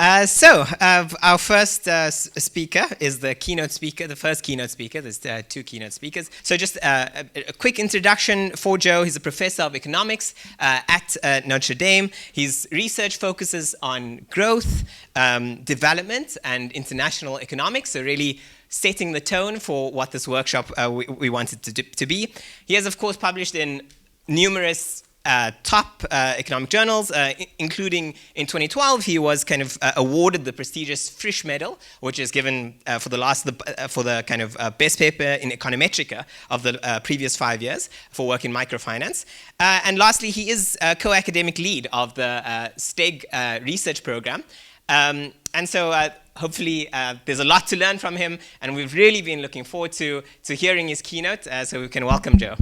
Our first speaker is the keynote speaker, the first keynote speaker. There's two keynote speakers. So just a quick introduction for Joe. He's a professor of economics at Notre Dame. His research focuses on growth, development, and international economics, so really setting the tone for what this workshop we wanted to be. He has, of course, published in numerous top economic journals, including in 2012, he was kind of awarded the prestigious Frisch Medal, which is given for the kind of best paper in econometrica of the previous 5 years for work in microfinance. And lastly, he is co-academic lead of the STEG research program. And so hopefully there's a lot to learn from him, and we've really been looking forward to hearing his keynote, so we can welcome Joe.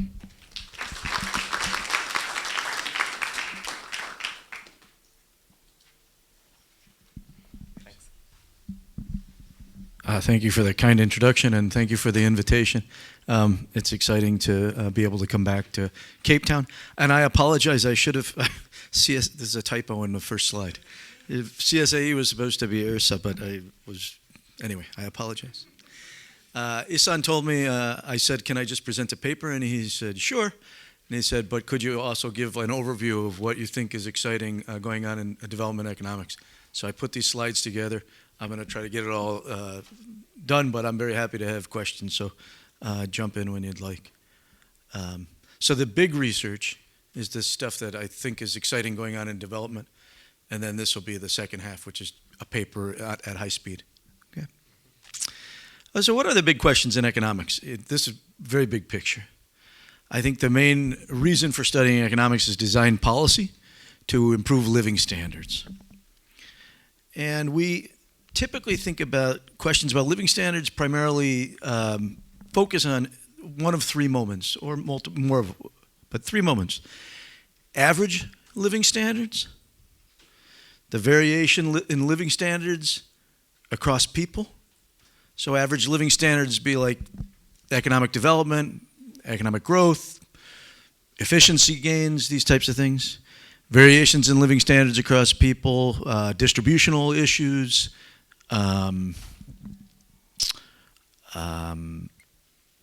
Thank you for the kind introduction, and thank you for the invitation. It's exciting to be able to come back to Cape Town. And I apologize, I should have, this is a typo in the first slide. CSAE was supposed to be ERSA, but anyway, I apologize. Isan told me, I said, can I just present a paper? And he said, sure. And he said, but could you also give an overview of what you think is exciting going on in development economics? So I put these slides together. I'm going to try to get it all done, but I'm very happy to have questions, so jump in when you'd like. So the big research is this stuff that I think is exciting going on in development, and then this will be the second half, which is a paper at high speed. Okay. So what are the big questions in economics? This is a very big picture. I think the main reason for studying economics is design policy to improve living standards. And we typically think about questions about living standards primarily focus on one of three moments, or but three moments. Average living standards, the variation in living standards across people. So average living standards be like economic development, economic growth, efficiency gains, these types of things. Variations in living standards across people, distributional issues,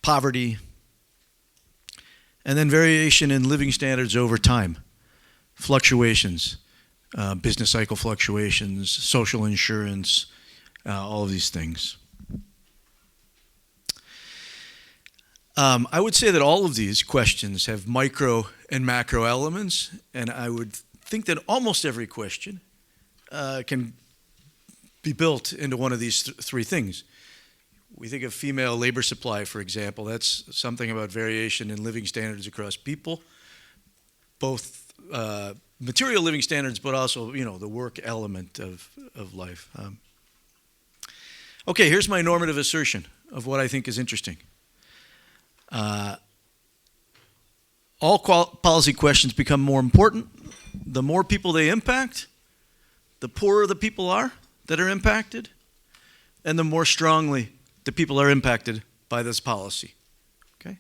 poverty, and then variation in living standards over time, fluctuations, business cycle fluctuations, social insurance, all of these things. I would say that all of these questions have micro and macro elements, and I would think that almost every question can be built into one of these three things. We think of female labor supply, for example. That's something about variation in living standards across people, both material living standards, but also, the work element of life. Okay, here's my normative assertion of what I think is interesting. All policy questions become more important. The more people they impact, the poorer the people are that are impacted, and the more strongly the people are impacted by this policy. Okay?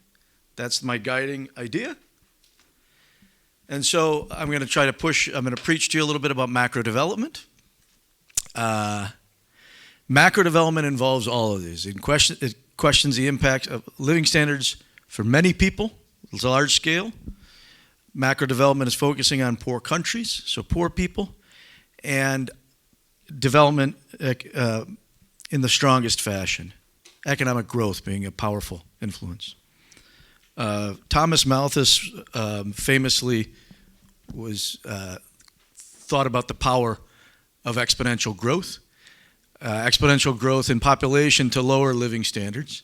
That's my guiding idea. And so I'm going to preach to you a little bit about macro development. Macro development involves all of these. It questions the impact of living standards for many people. It's a large scale. Macro development is focusing on poor countries, so poor people, and development in the strongest fashion, economic growth being a powerful influence. Thomas Malthus famously thought about the power of exponential growth in population to lower living standards.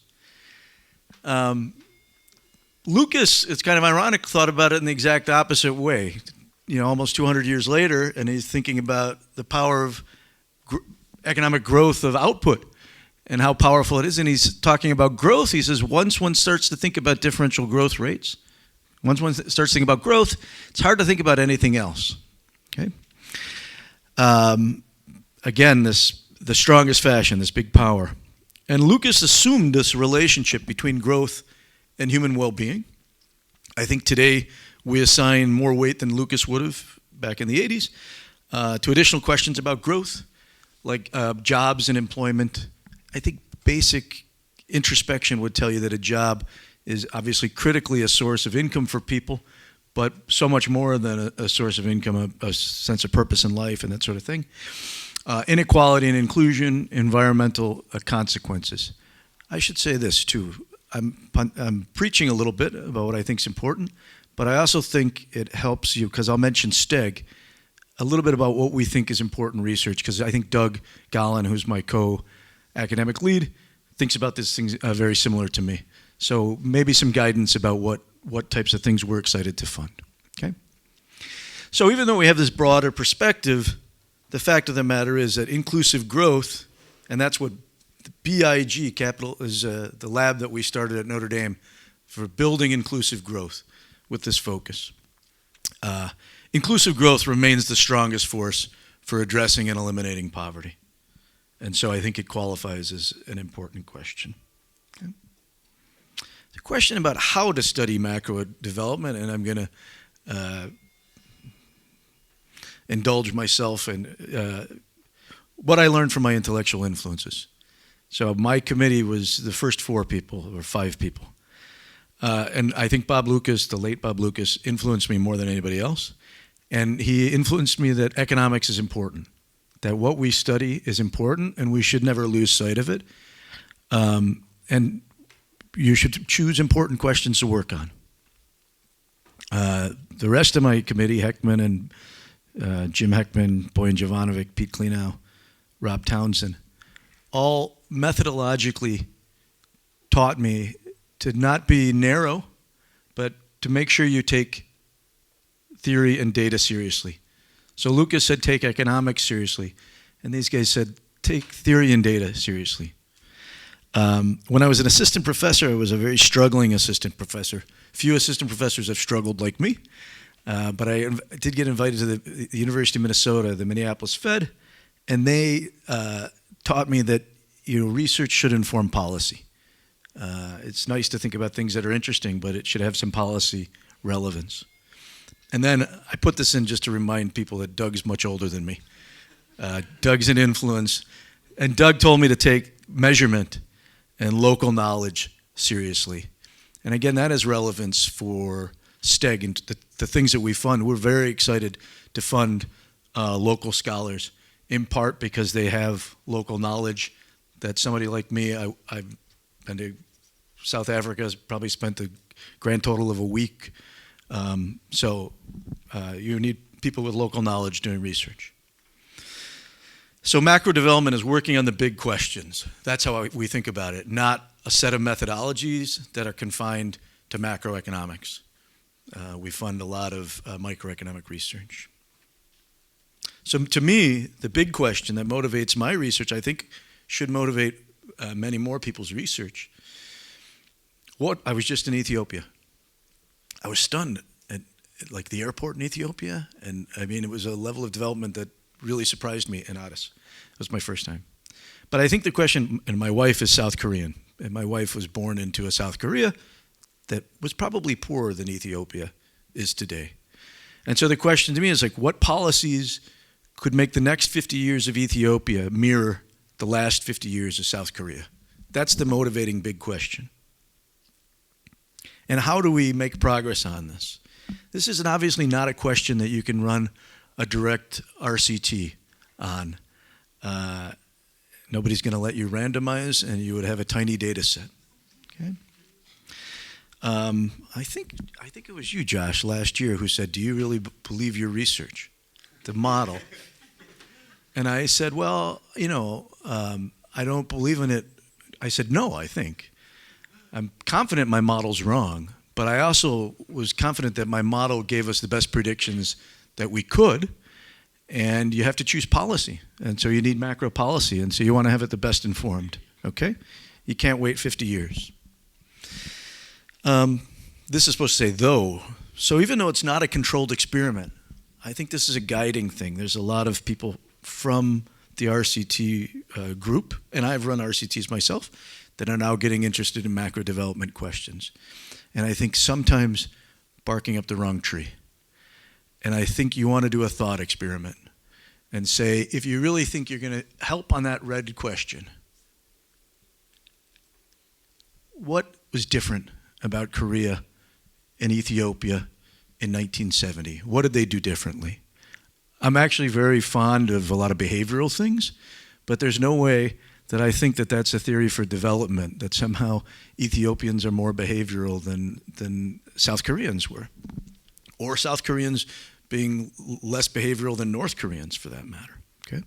Lucas, it's kind of ironic, thought about it in the exact opposite way. Almost 200 years later, and he's thinking about the power of economic growth of output and how powerful it is. And he's talking about growth. He says once one starts to think about differential growth rates, once one starts thinking about growth, it's hard to think about anything else. Okay. Again, the strongest fashion, this big power. And Lucas assumed this relationship between growth and human well-being. I think today we assign more weight than Lucas would have back in the 80s to additional questions about growth, like jobs and employment. I think basic introspection would tell you that a job is obviously critically a source of income for people, but so much more than a source of income, a sense of purpose in life and that sort of thing. Inequality and inclusion, environmental consequences. I should say this too. I'm preaching a little bit about what I think is important, but I also think it helps you, because I'll mention STEG, a little bit about what we think is important research, because I think Doug Gollin, who's my co-academic lead, thinks about these things very similar to me. So maybe some guidance about what types of things we're excited to fund, okay? So even though we have this broader perspective, the fact of the matter is that inclusive growth, and that's what the BIG capital is, the lab that we started at Notre Dame for building inclusive growth with this focus. Inclusive growth remains the strongest force for addressing and eliminating poverty. And so I think it qualifies as an important question. Okay. The question about how to study macro development, and I'm going to indulge myself in what I learned from my intellectual influences. So my committee was the first 4 people, or 5 people. And I think Bob Lucas, the late Bob Lucas, influenced me more than anybody else. And he influenced me that economics is important, that what we study is important, and we should never lose sight of it. And you should choose important questions to work on. The rest of my committee, Heckman and Jim Heckman, Boyan Jovanovic, Pete Klenow, Rob Townsend, all methodologically taught me to not be narrow, but to make sure you take theory and data seriously. So Lucas said take economics seriously, and these guys said take theory and data seriously. When I was an assistant professor, I was a very struggling assistant professor. Few assistant professors have struggled like me, but I did get invited to the University of Minnesota, the Minneapolis Fed, and they taught me that research should inform policy. It's nice to think about things that are interesting, but it should have some policy relevance. And then I put this in just to remind people that Doug's much older than me. Doug's an influence, and Doug told me to take measurement and local knowledge seriously. And again, that has relevance for STEG and the things that we fund. We're very excited to fund local scholars, in part because they have local knowledge that somebody like me, I've been to South Africa, probably spent the grand total of a week. So you need people with local knowledge doing research. So macro development is working on the big questions. That's how we think about it, not a set of methodologies that are confined to macroeconomics. We fund a lot of microeconomic research. So to me, the big question that motivates my research, I think should motivate many more people's research. I was just in Ethiopia. I was stunned at like the airport in Ethiopia, and I mean it was a level of development that really surprised me in Addis. It was my first time. But I think the question, and my wife is South Korean, and my wife was born into a South Korea that was probably poorer than Ethiopia is today. And so the question to me is like, what policies could make the next 50 years of Ethiopia mirror the last 50 years of South Korea? That's the motivating big question. And how do we make progress on this? This is obviously not a question that you can run a direct RCT on. Nobody's going to let you randomize, and you would have a tiny data set. Okay. I think it was you, Josh, last year who said, "Do you really believe your research, the model?" And I said, "Well, I don't believe in it." I said, "No, I think I'm confident my model's wrong, but I also was confident that my model gave us the best predictions that we could." And you have to choose policy. And so you need macro policy. And so you want to have it the best informed. Okay? You can't wait 50 years. This is supposed to say, though. So even though it's not a controlled experiment, I think this is a guiding thing. There's a lot of people from the RCT group, and I've run RCTs myself, that are now getting interested in macro development questions. And I think sometimes barking up the wrong tree. And I think you want to do a thought experiment. and say, if you really think you're going to help on that red question, what was different about Korea and Ethiopia in 1970? What did they do differently? I'm actually very fond of a lot of behavioral things, but there's no way that I think that that's a theory for development, that somehow Ethiopians are more behavioral than South Koreans were, or South Koreans being less behavioral than North Koreans, for that matter. Okay,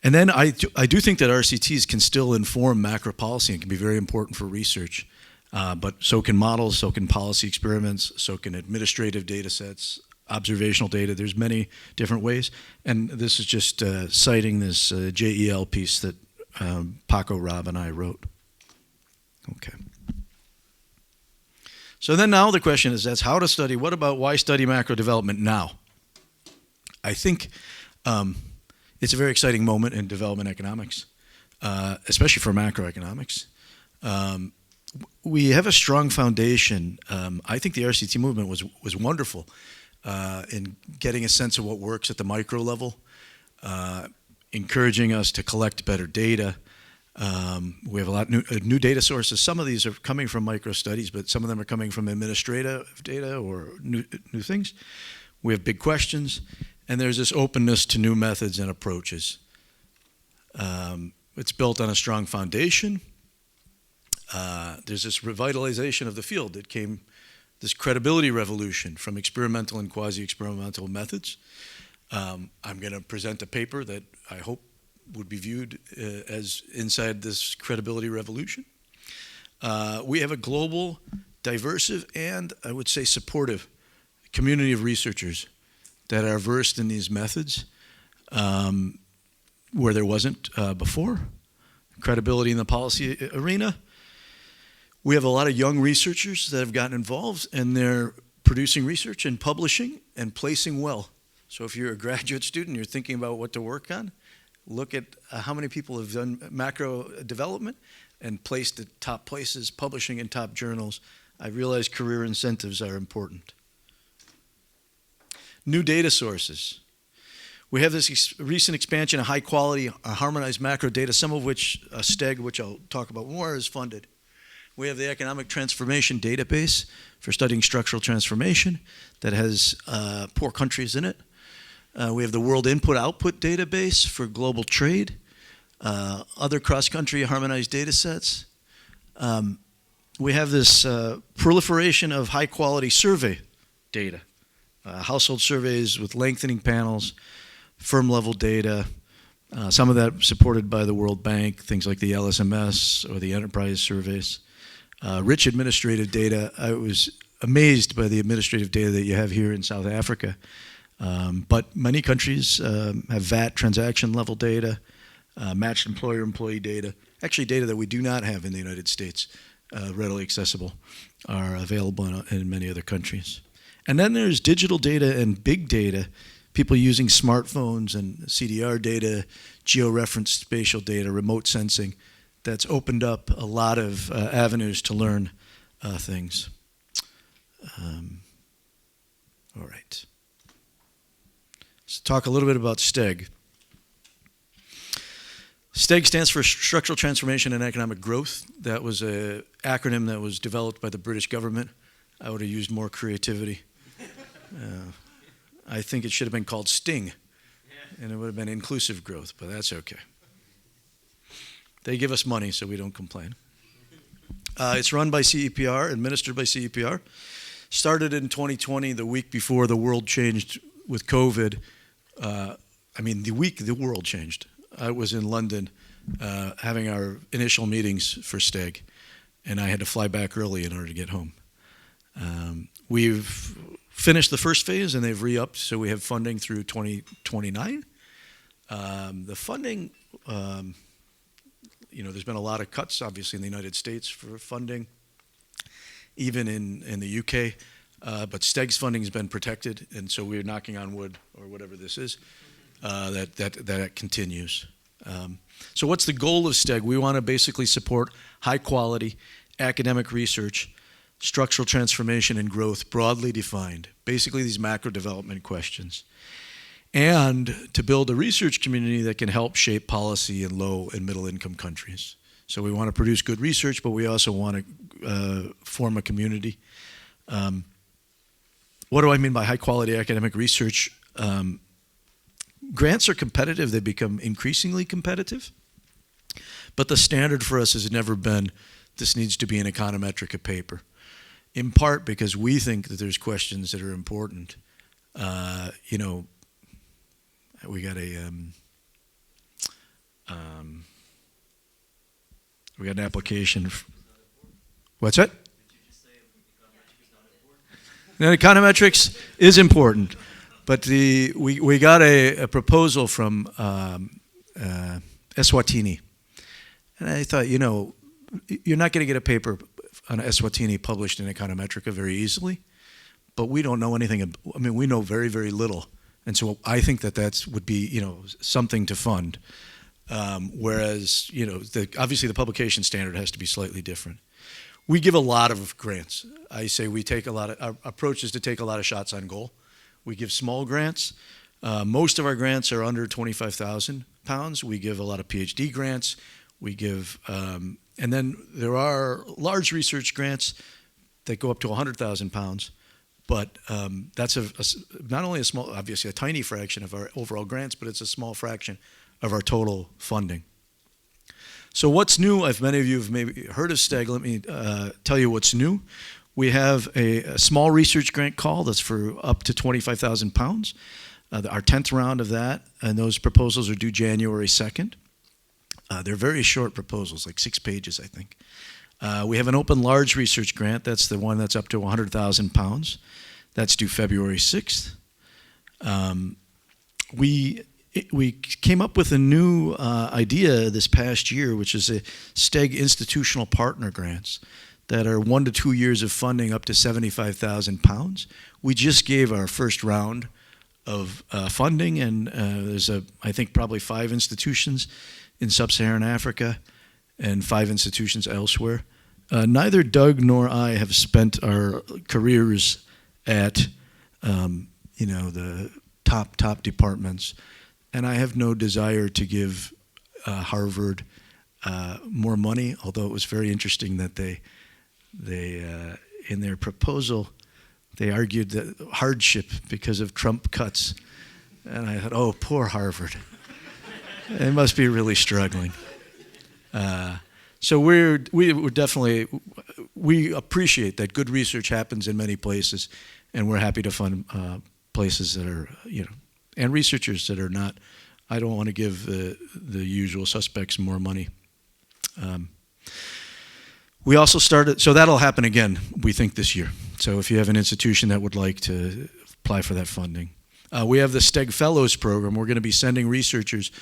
and then I do think that RCTs can still inform macro policy and can be very important for research, but so can models, so can policy experiments, so can administrative data sets, observational data. There's many different ways, and this is just citing this JEL piece that Paco, Rob, and I wrote. Okay. So then now the question is, that's how to study. What about why study macro development now? I think it's a very exciting moment in development economics, especially for macroeconomics. We have a strong foundation. I think the RCT movement was wonderful in getting a sense of what works at the micro level, encouraging us to collect better data. We have a lot of new data sources. Some of these are coming from micro studies, but some of them are coming from administrative data or new things. We have big questions, and there's this openness to new methods and approaches. It's built on a strong foundation. There's this revitalization of the field that came, this credibility revolution from experimental and quasi-experimental methods. I'm going to present a paper that I hope would be viewed as inside this credibility revolution. We have a global, diverse, and I would say supportive community of researchers that are versed in these methods where there wasn't before. Credibility in the policy arena. We have a lot of young researchers that have gotten involved, and they're producing research and publishing and placing well. So if you're a graduate student, you're thinking about what to work on, look at how many people have done macro development and placed at top places, publishing in top journals. I realize career incentives are important. New data sources. We have this recent expansion of high quality, harmonized macro data, some of which STEG, which I'll talk about more, is funded. We have the Economic Transformation Database for studying structural transformation that has poor countries in it. We have the World Input-Output Database for global trade, other cross-country harmonized data sets. We have this proliferation of high-quality survey data, household surveys with lengthening panels, firm-level data, some of that supported by the World Bank, things like the LSMS or the enterprise surveys. Rich administrative data. I was amazed by the administrative data that you have here in South Africa. But many countries have VAT transaction level data, matched employer-employee data, actually data that we do not have in the United States, readily accessible, are available in many other countries. And then there's digital data and big data, people using smartphones and CDR data, georeferenced spatial data, remote sensing. That's opened up a lot of avenues to learn things. All right. Let's talk a little bit about STEG. STEG stands for Structural Transformation and Economic Growth. That was an acronym that was developed by the British government. I would have used more creativity. I think it should have been called STING, and it would have been inclusive growth, but that's okay. They give us money, so we don't complain. It's run by CEPR, administered by CEPR. Started in 2020, the week before the world changed with COVID. The week the world changed. I was in London having our initial meetings for STEG, and I had to fly back early in order to get home. We've finished the first phase, and they've re-upped, so we have funding through 2029. The funding... there's been a lot of cuts, obviously, in the United States for funding, even in the UK. But STEG's funding has been protected, and so we're knocking on wood, or whatever this is, that continues. So what's the goal of STEG? We want to basically support high-quality academic research, structural transformation and growth, broadly defined, basically these macro development questions. and to build a research community that can help shape policy in low and middle income countries. So we want to produce good research, but we also want to form a community. What do I mean by high quality academic research? Grants are competitive, they become increasingly competitive, but the standard for us has never been this needs to be an econometric paper, in part because we think that there's questions that are important. You know, we got an application. What's that? Now, econometrics is important, but we got a proposal from Eswatini, and I thought, you know, you're not going to get a paper on Eswatini published in Econometrica very easily, but we don't know anything. I mean, we know very, very little, and so I think that would be, you know, something to fund. Whereas, you know, obviously the publication standard has to be slightly different. We give a lot of grants. I say we take a lot of, our approach is to take a lot of shots on goal. We give small grants. Most of our grants are under £25,000. We give a lot of PhD grants. We give, and then there are large research grants that go up to £100,000. But that's not only a small, obviously a tiny fraction of our overall grants, but it's a small fraction of our total funding. So what's new? Many of you have maybe heard of STEG. Let me tell you what's new. We have a small research grant call that's for up to £25,000. Our 10th round of that, and those proposals are due January 2nd. They're very short proposals, like 6 pages, I think. We have an open large research grant. That's the one that's up to £100,000. That's due February 6th. We came up with a new idea this past year, which is a STEG institutional partner grants that are 1 to 2 years of funding up to £75,000. We just gave our first round of funding, and there's I think probably 5 institutions in sub-Saharan Africa and 5 institutions elsewhere. Neither Doug nor I have spent our careers at you know, the top departments. And I have no desire to give Harvard more money, although it was very interesting that they in their proposal, they argued that hardship because of Trump cuts. And I thought, oh, poor Harvard. They must be really struggling. So we're definitely, we appreciate that good research happens in many places, and we're happy to fund places that are, you know, and researchers that are not. I don't want to give the usual suspects more money. We also started, so that'll happen again, we think, this year. So if you have an institution that would like to apply for that funding. We have the STEG Fellows program. We're going to be sending researchers,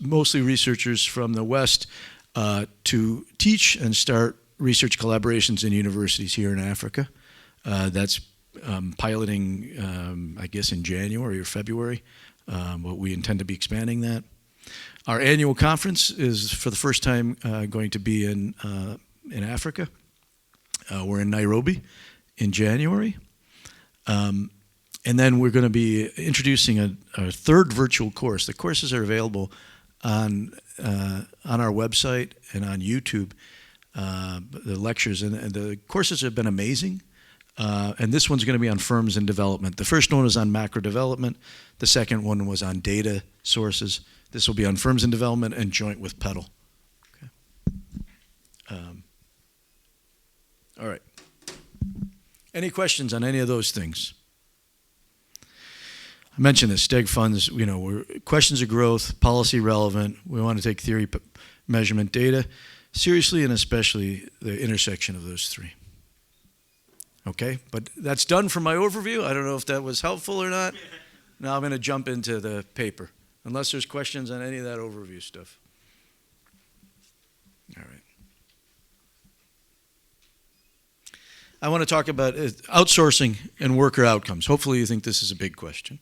mostly researchers from the West, to teach and start research collaborations in universities here in Africa. That's piloting, I guess, in January or February, but we intend to be expanding that. Our annual conference is, for the first time, going to be in Africa. We're in Nairobi in January. And then we're going to be introducing a 3rd virtual course. The courses are available on our website and on YouTube, the lectures. And the courses have been amazing. And this one's going to be on firms and development. The first one was on macro development. The second one was on data sources. This will be on firms and development and joint with Petal. Okay. All right. Any questions on any of those things? I mentioned this, STEG funds, you know, we're questions of growth, policy relevant. We want to take theory, measurement, data seriously, and especially the intersection of those 3. Okay, but that's done for my overview. I don't know if that was helpful or not. Now I'm going to jump into the paper, unless there's questions on any of that overview stuff. All right. I want to talk about outsourcing and worker outcomes. Hopefully you think this is a big question.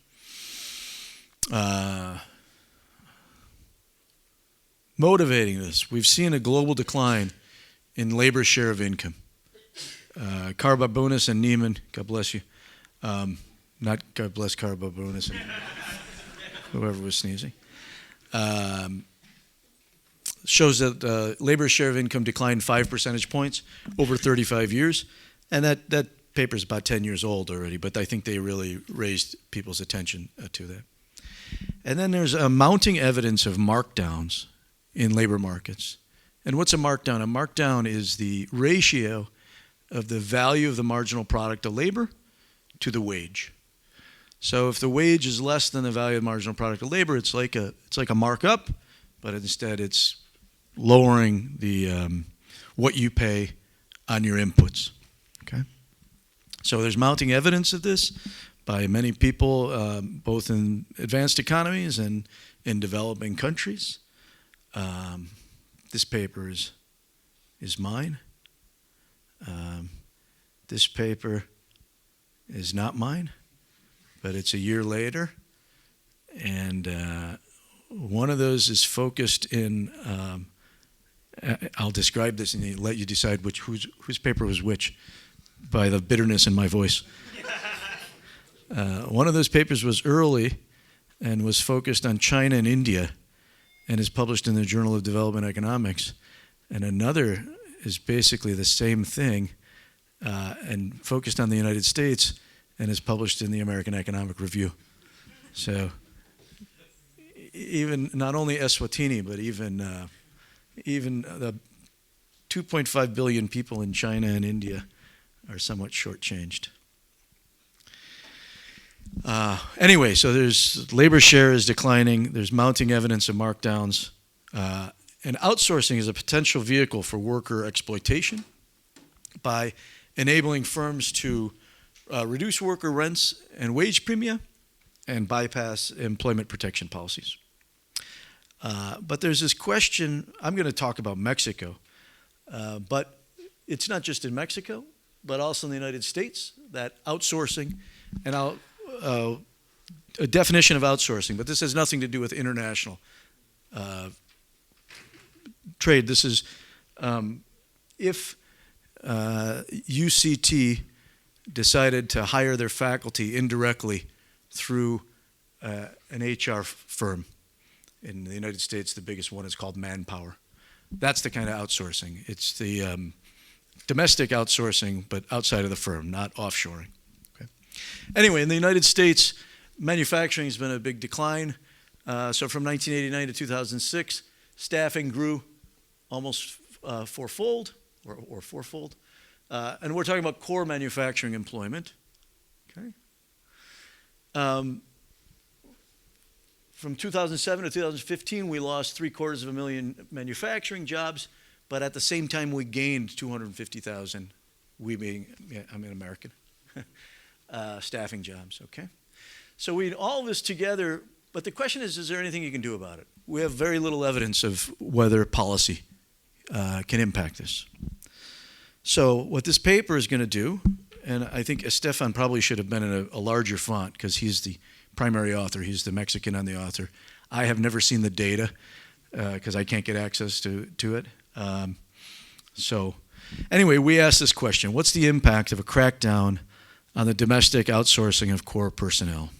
Motivating this. We've seen a global decline in labor share of income. Karbabunis and Neiman, God bless you. Not God bless Karbabunis. whoever was sneezing. Shows that labor share of income declined 5 percentage points over 35 years. And that paper is about 10 years old already, but I think they really raised people's attention to that. And then there's mounting evidence of markdowns in labor markets. And what's a markdown? A markdown is the ratio of the value of the marginal product of labor to the wage. So if the wage is less than the value of the marginal product of labor, it's like a markup, but instead it's lowering the what you pay on your inputs. Okay. So there's mounting evidence of this by many people, both in advanced economies and in developing countries. This paper is mine. This paper is not mine, but it's a year later. And one of those is focused in, I'll describe this and let you decide whose paper was which by the bitterness in my voice. One of those papers was early and was focused on China and India and is published in the Journal of Development Economics. And another is basically the same thing and focused on the United States and is published in the American Economic Review. So even not only Eswatini, but even the 2.5 billion people in China and India are somewhat shortchanged. Anyway, so there's labor share is declining. There's mounting evidence of markdowns. And outsourcing is a potential vehicle for worker exploitation by enabling firms to reduce worker rents and wage premia and bypass employment protection policies. But there's this question, I'm going to talk about Mexico, but it's not just in Mexico, but also in the United States, that outsourcing, and a definition of outsourcing, but this has nothing to do with international trade. This is if UCT decided to hire their faculty indirectly through an HR firm. In the United States, the biggest one is called Manpower. That's the kind of outsourcing. It's the domestic outsourcing, but outside of the firm, not offshoring. Okay. Anyway, in the United States, manufacturing has been a big decline. So from 1989 to 2006, staffing grew almost fourfold, or fourfold. And we're talking about core manufacturing employment. Okay. From 2007 to 2015, we lost 750,000 manufacturing jobs, but at the same time, we gained 250,000, we being, I'm an American, staffing jobs, okay? So we all this together, but the question is there anything you can do about it? We have very little evidence of whether policy can impact this. So what this paper is going to do, and I think Estefan probably should have been in a larger font because he's the primary author. He's the Mexican on the author. I have never seen the data because I can't get access to it. So anyway, we asked this question. What's the impact of a crackdown on the domestic outsourcing of core personnel?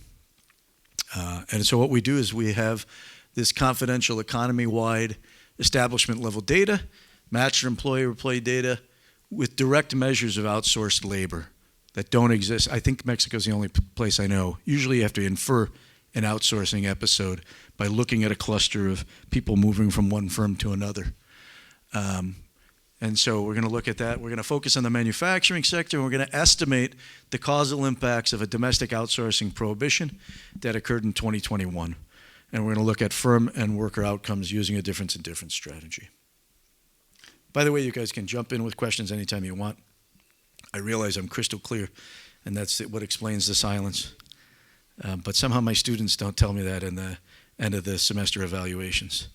And so what we do is we have this confidential economy-wide establishment-level data, matched employer-employee data, with direct measures of outsourced labor that don't exist. I think Mexico's the only place I know. Usually you have to infer an outsourcing episode by looking at a cluster of people moving from one firm to another. And so we're going to look at that. We're going to focus on the manufacturing sector, and we're going to estimate the causal impacts of a domestic outsourcing prohibition that occurred in 2021. And we're going to look at firm and worker outcomes using a difference in difference strategy. By the way, you guys can jump in with questions anytime you want. I realize I'm crystal clear, and that's what explains the silence. But somehow my students don't tell me that in the end of the semester evaluations.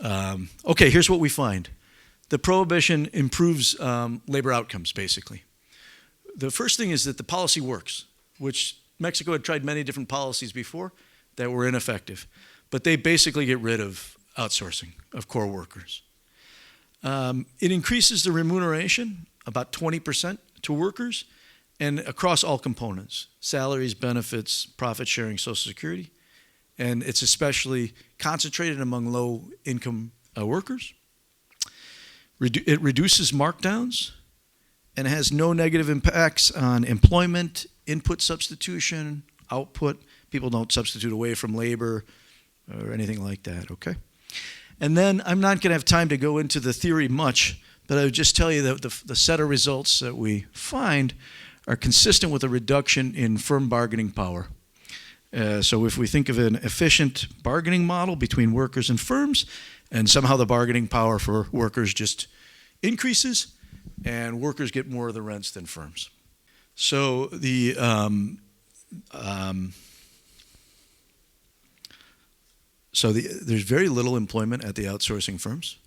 Okay, here's what we find. The prohibition improves labor outcomes, basically. The first thing is that the policy works, which Mexico had tried many different policies before that were ineffective. But they basically get rid of outsourcing of core workers. It increases the remuneration about 20% to workers and across all components, salaries, benefits, profit sharing, Social Security. and it's especially concentrated among low-income workers. It reduces markdowns and has no negative impacts on employment, input substitution, output. People don't substitute away from labor or anything like that, okay? And then I'm not going to have time to go into the theory much, but I would just tell you that the set of results that we find are consistent with a reduction in firm bargaining power. So if we think of an efficient bargaining model between workers and firms, and somehow the bargaining power for workers just increases, and workers get more of the rents than firms. So there's very little employment at the outsourcing firms.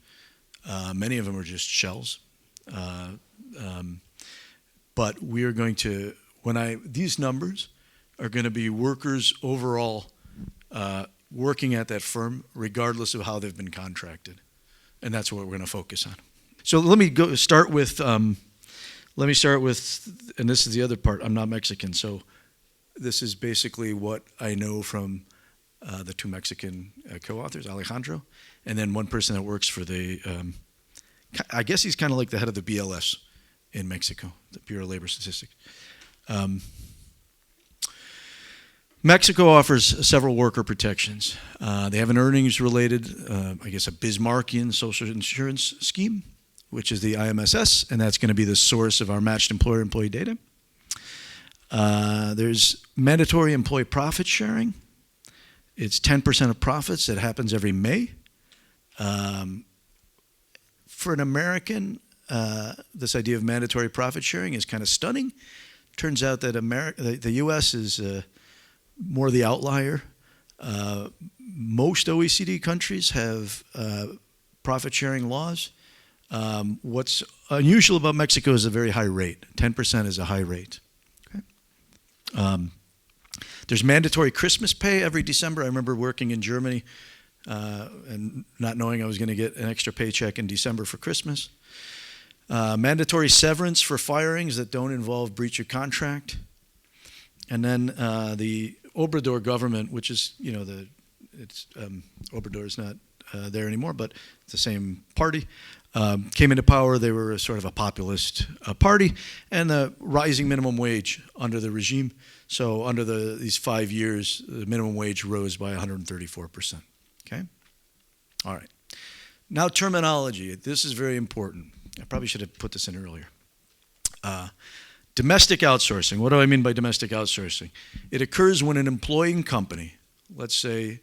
Many of them are just shells. But we are going to, these numbers are going to be workers overall working at that firm, regardless of how they've been contracted. And that's what we're going to focus on. So let me start with, and this is the other part, I'm not Mexican, so this is basically what I know from the two Mexican co-authors, Alejandro, and then one person that works for the, I guess he's kind of like the head of the BLS in Mexico, the Bureau of Labor Statistics. Mexico offers several worker protections. They have an earnings-related, I guess a Bismarckian social insurance scheme, which is the IMSS, and that's going to be the source of our matched employer-employee data. There's mandatory employee profit sharing. It's 10% of profits. That happens every May. For an American, this idea of mandatory profit sharing is kind of stunning. Turns out that the U.S. is more the outlier. Most OECD countries have profit sharing laws. What's unusual about Mexico is a very high rate. 10% is a high rate. Okay. There's mandatory Christmas pay every December. I remember working in Germany and not knowing I was going to get an extra paycheck in December for Christmas. Mandatory severance for firings that don't involve breach of contract. And then the Obrador government, which is, Obrador is not there anymore, but it's the same party, came into power. They were sort of a populist party, and the rising minimum wage under the regime. So under these 5 years, the minimum wage rose by 134%. Okay? All right. Now terminology. This is very important. I probably should have put this in earlier. Domestic outsourcing. What do I mean by domestic outsourcing? It occurs when an employing company, let's say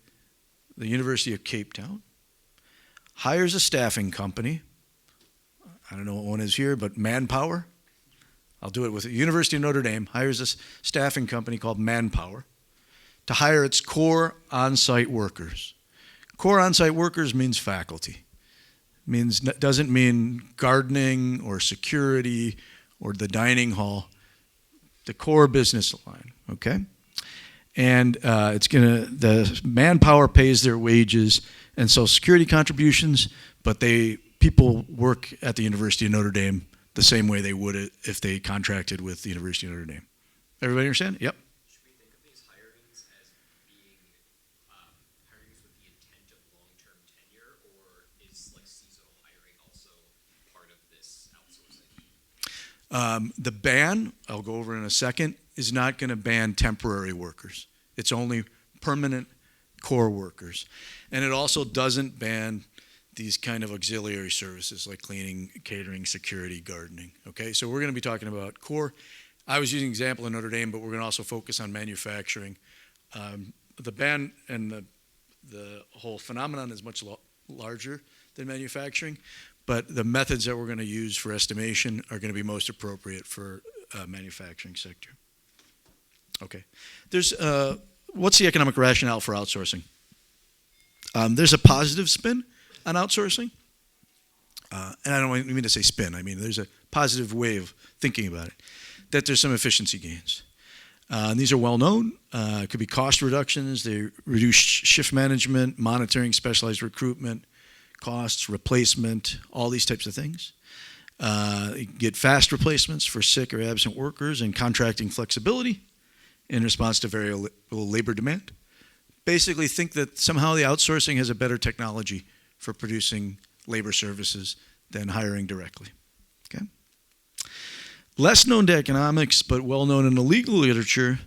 the University of Cape Town, hires a staffing company. I don't know what one is here, but Manpower. I'll do it with the University of Notre Dame, hires a staffing company called Manpower to hire its core on-site workers. Core on-site workers means faculty. Doesn't mean gardening or security or the dining hall, the core business line, okay? And the Manpower pays their wages and Social Security contributions, but people work at the University of Notre Dame the same way they would if they contracted with the University of Notre Dame. Everybody understand? Yep. Should we think of these hirings as being hirings with the intent of long-term tenure, or is like seasonal hiring also part of this outsourcing? The ban, I'll go over in a second, is not going to ban temporary workers. It's only permanent core workers. And it also doesn't ban these kind of auxiliary services like cleaning, catering, security, gardening. Okay, so we're going to be talking about core. I was using an example in Notre Dame, but we're going to also focus on manufacturing. The ban and the whole phenomenon is much larger than manufacturing, but the methods that we're going to use for estimation are going to be most appropriate for manufacturing sector. Okay, what's the economic rationale for outsourcing? There's a positive spin on outsourcing, and I don't mean to say spin. I mean there's a positive way of thinking about it, that there's some efficiency gains. And these are well known. It could be cost reductions. They reduce shift management, monitoring, specialized recruitment, costs, replacement, all these types of things. You get fast replacements for sick or absent workers and contracting flexibility in response to variable labor demand. basically think that somehow the outsourcing has a better technology for producing labor services than hiring directly. Okay? Less known to economics, but well known in the legal literature,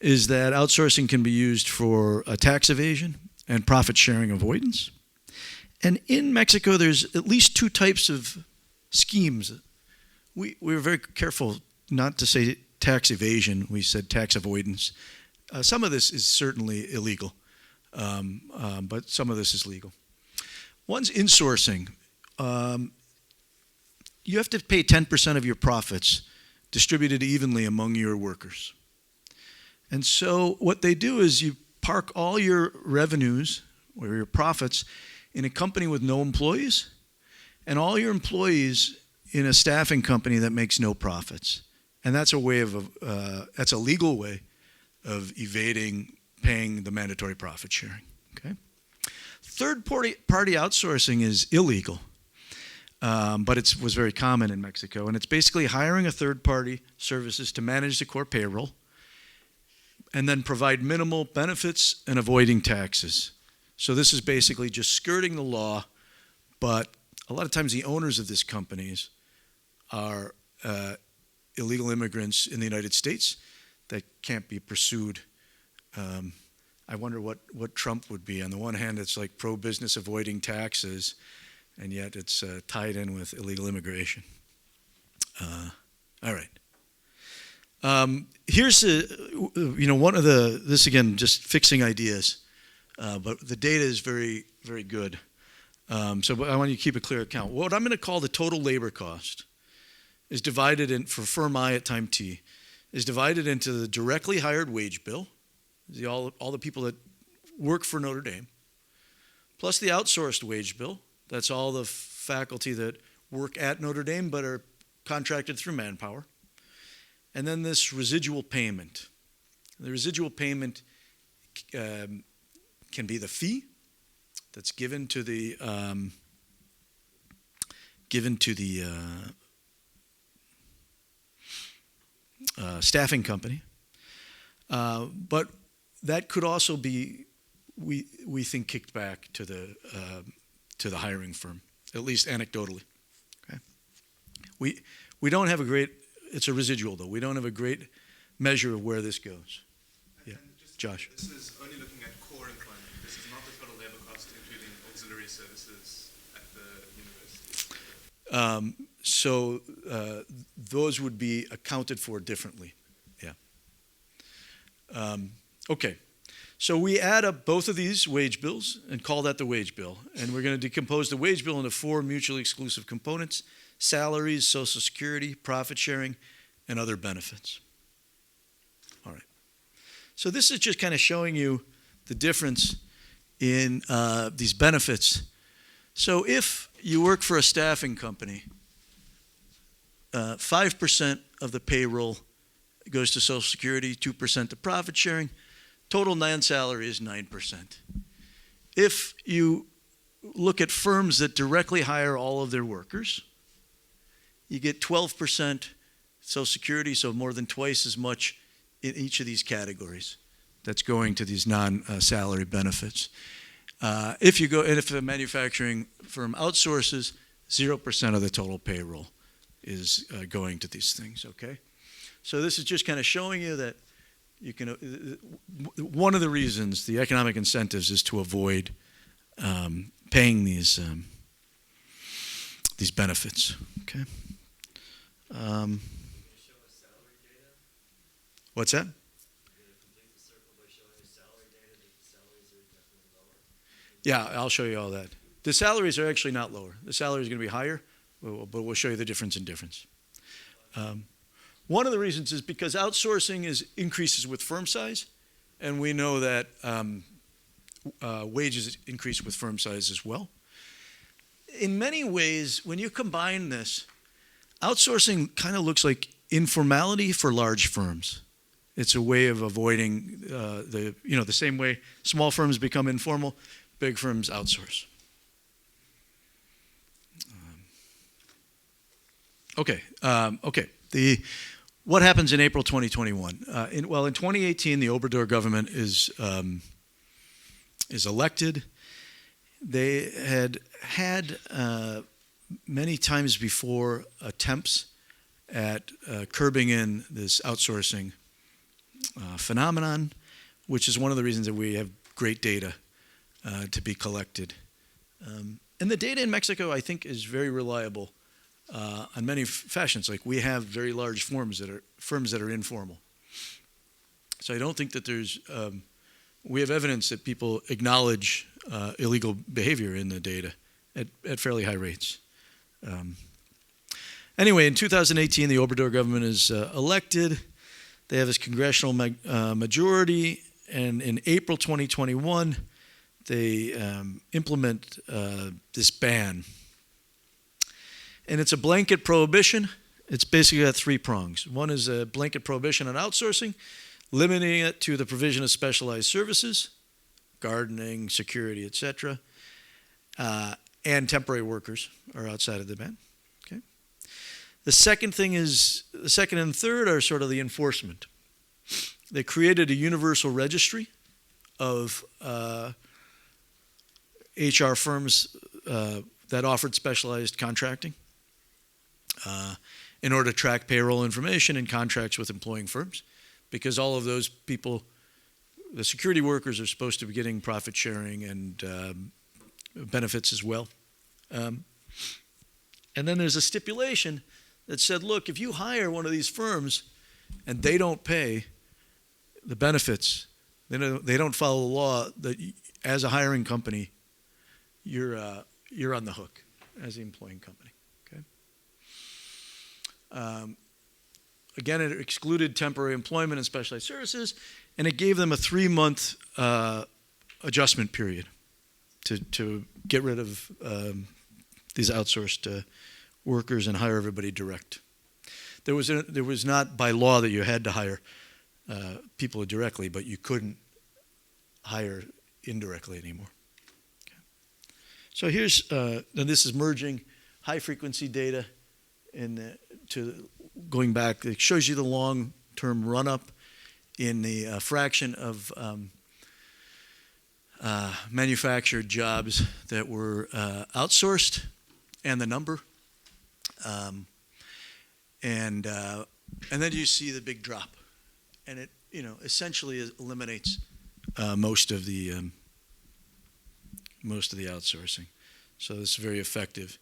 is that outsourcing can be used for tax evasion and profit sharing avoidance. And in Mexico, there's at least two types of schemes. We were very careful not to say tax evasion, we said tax avoidance. Some of this is certainly illegal, but some of this is legal. One's insourcing. You have to pay 10% of your profits distributed evenly among your workers. And so what they do is you park all your revenues or your profits in a company with no employees and all your employees in a staffing company that makes no profits. And that's a way of, that's a legal way of evading paying the mandatory profit sharing, okay? Third-party outsourcing is illegal, but it was very common in Mexico. And it's basically hiring a third-party services to manage the core payroll and then provide minimal benefits and avoiding taxes. So this is basically just skirting the law, but a lot of times the owners of these companies are illegal immigrants in the United States that can't be pursued. I wonder what Trump would be. On the one hand, it's like pro-business avoiding taxes, and yet it's tied in with illegal immigration. All right. Here's one of this again, just fixing ideas, but the data is very, very good. So I want you to keep a clear account. What I'm going to call the total labor cost is divided in, for firm I at time t, is divided into the directly hired wage bill, all the people that work for Notre Dame, plus the outsourced wage bill. That's all the faculty that work at Notre Dame but are contracted through Manpower. And then this residual payment. The residual payment can be the fee that's given to the staffing company, but that could also be, we think, kicked back to the hiring firm, at least anecdotally. Okay, we don't have a great. It's a residual though. We don't have a great measure of where this goes. Yeah, Josh. This is only looking at core employment. This is not the total labor cost, including auxiliary services at the university. So those would be accounted for differently. Yeah. Okay. So we add up both of these wage bills and call that the wage bill. And we're going to decompose the wage bill into four mutually exclusive components: salaries, Social Security, profit sharing, and other benefits. All right. So this is just kind of showing you the difference in these benefits. So if you work for a staffing company, 5% of the payroll goes to Social Security, 2% to profit sharing. Total non-salary is 9%. If you look at firms that directly hire all of their workers, you get 12% Social Security, so more than twice as much in each of these categories that's going to these non-salary benefits. If a manufacturing firm outsources, 0% of the total payroll is going to these things, okay? So this is just kind of showing you that you can, one of the reasons, the economic incentives, is to avoid paying these benefits, okay? What's that? Yeah, I'll show you all that. The salaries are actually not lower. The salary is going to be higher, but we'll show you the difference in difference. One of the reasons is because outsourcing increases with firm size, and we know that wages increase with firm size as well. In many ways, when you combine this, outsourcing kind of looks like informality for large firms. It's a way of avoiding the same way small firms become informal, big firms outsource. Okay. What happens in April 2021? In 2018, the Obrador government is is elected. They had many times before attempts at curbing in this outsourcing phenomenon, which is one of the reasons that we have great data to be collected. And the data in Mexico, I think, is very reliable on many fashions. Like, we have very large firms that are informal. So I don't think that we have evidence that people acknowledge illegal behavior in the data at fairly high rates. Anyway, in 2018, the Obrador government is elected. They have this congressional majority, and in April 2021, they implement this ban. And it's a blanket prohibition. It's basically got three prongs. One is a blanket prohibition on outsourcing, limiting it to the provision of specialized services, gardening, security, etc., and temporary workers are outside of the ban. Okay. The second and third are sort of the enforcement. They created a universal registry of HR firms that offered specialized contracting in order to track payroll information and contracts with employing firms, because all of those people, the security workers, are supposed to be getting profit sharing and benefits as well. And then there's a stipulation that said, look, if you hire one of these firms and they don't pay the benefits, they don't follow the law, that as a hiring company, you're on the hook as the employing company. Okay. Again, it excluded temporary employment and specialized services, and it gave them a 3-month adjustment period to get rid of these outsourced workers and hire everybody direct. There was not by law that you had to hire people directly, but you couldn't hire indirectly anymore. Okay. So here's, and this is merging high frequency data to going back. It shows you the long-term run-up in the fraction of manufactured jobs that were outsourced and the number. And then you see the big drop. And it, essentially eliminates most of the outsourcing. So this is very effective.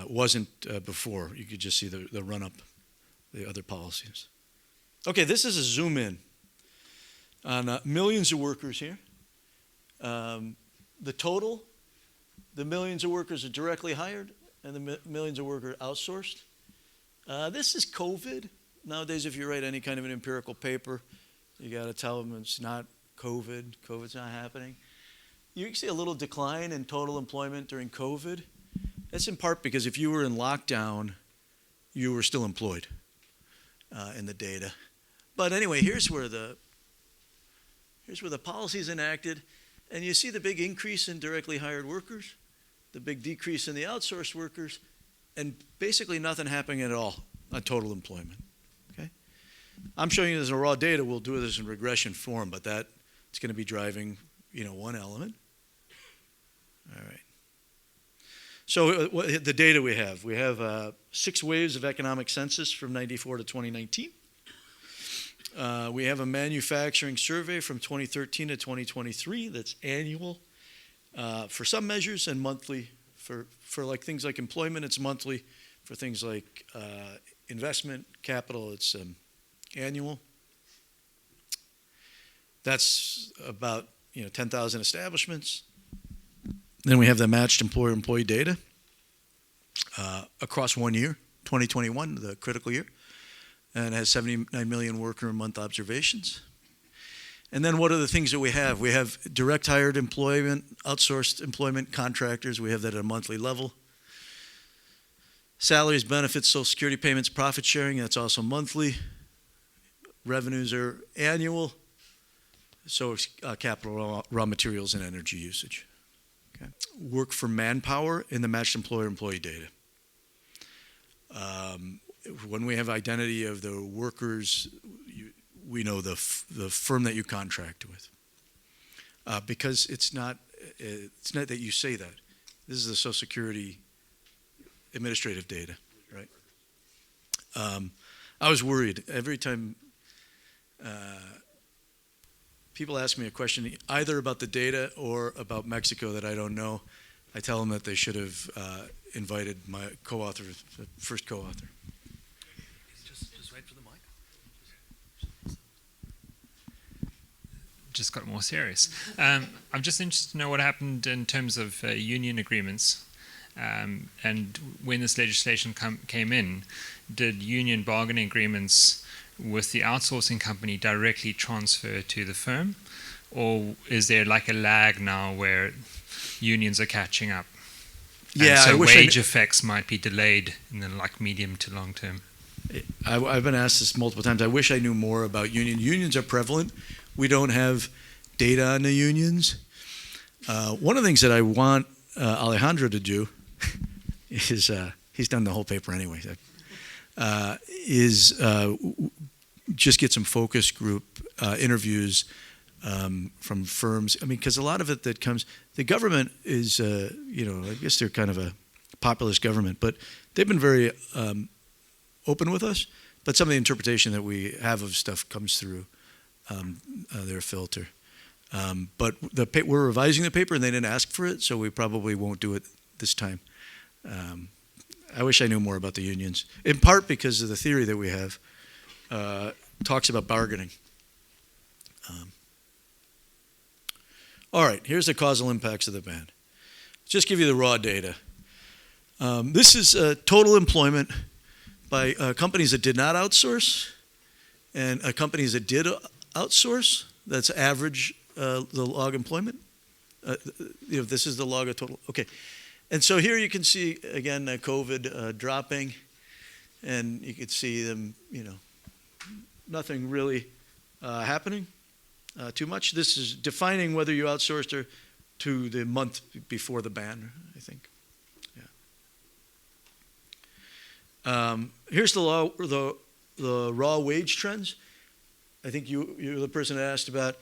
Wasn't before. You could just see the run-up, the other policies. Okay, this is a zoom in on millions of workers here. The total, the millions of workers are directly hired and the millions of workers outsourced. This is COVID. Nowadays, if you write any kind of an empirical paper, you got to tell them it's not COVID. COVID's not happening. You can see a little decline in total employment during COVID. That's in part because if you were in lockdown, you were still employed in the data. But anyway, here's where the policy is enacted, and you see the big increase in directly hired workers, the big decrease in the outsourced workers, and basically nothing happening at all on total employment. Okay, I'm showing you this in raw data. We'll do this in regression form, but that it's going to be driving one element. All right. So the data we have 6 waves of economic census from 94 to 2019. We have a manufacturing survey from 2013 to 2023 that's annual for some measures and monthly for like things like employment. It's monthly. For things like investment, capital, it's annual. That's about 10,000 establishments. Then we have the matched employer-employee data across 1 year, 2021, the critical year, and it has 79 million worker month observations. And then what are the things that we have? We have direct hired employment, outsourced employment, contractors. We have that at a monthly level. Salaries, benefits, Social Security payments, profit sharing, that's also monthly. Revenues are annual. So is capital, raw materials, and energy usage. Okay. Work for manpower in the matched employer-employee data. When we have identity of the workers, we know the firm that you contract with. because it's not that you say that. This is the Social Security administrative data, right? I was worried every time people ask me a question either about the data or about Mexico that I don't know. I tell them that they should have invited my co-author, the first co-author. Just wait for the mic. Just got more serious. I'm just interested to know what happened in terms of union agreements. And when this legislation came in, did union bargaining agreements with the outsourcing company directly transfer to the firm? Or is there like a lag now where unions are catching up? Yeah, and so I wish wage effects might be delayed in the like medium to long term. I've been asked this multiple times. I wish I knew more about unions. Unions are prevalent. We don't have data on the unions. One of the things that I want Alejandro to do is, he's done the whole paper anyway, is just get some focus group interviews from firms. I mean, because a lot of it that comes, the government is, I guess they're kind of a populist government, but they've been very open with us. But some of the interpretation that we have of stuff comes through their filter. But we're revising the paper and they didn't ask for it, so we probably won't do it this time. I wish I knew more about the unions, in part because of the theory that we have talks about bargaining. All right, here's the causal impacts of the ban. Just give you the raw data. This is total employment by companies that did not outsource and companies that did outsource. That's average, the log employment. This is the log of total. Okay, and so here you can see again COVID dropping, and you can see them. Nothing really happening too much. This is defining whether you outsourced or to the month before the ban, I think. Yeah. Here's the raw wage trends. I think you're the person that asked about.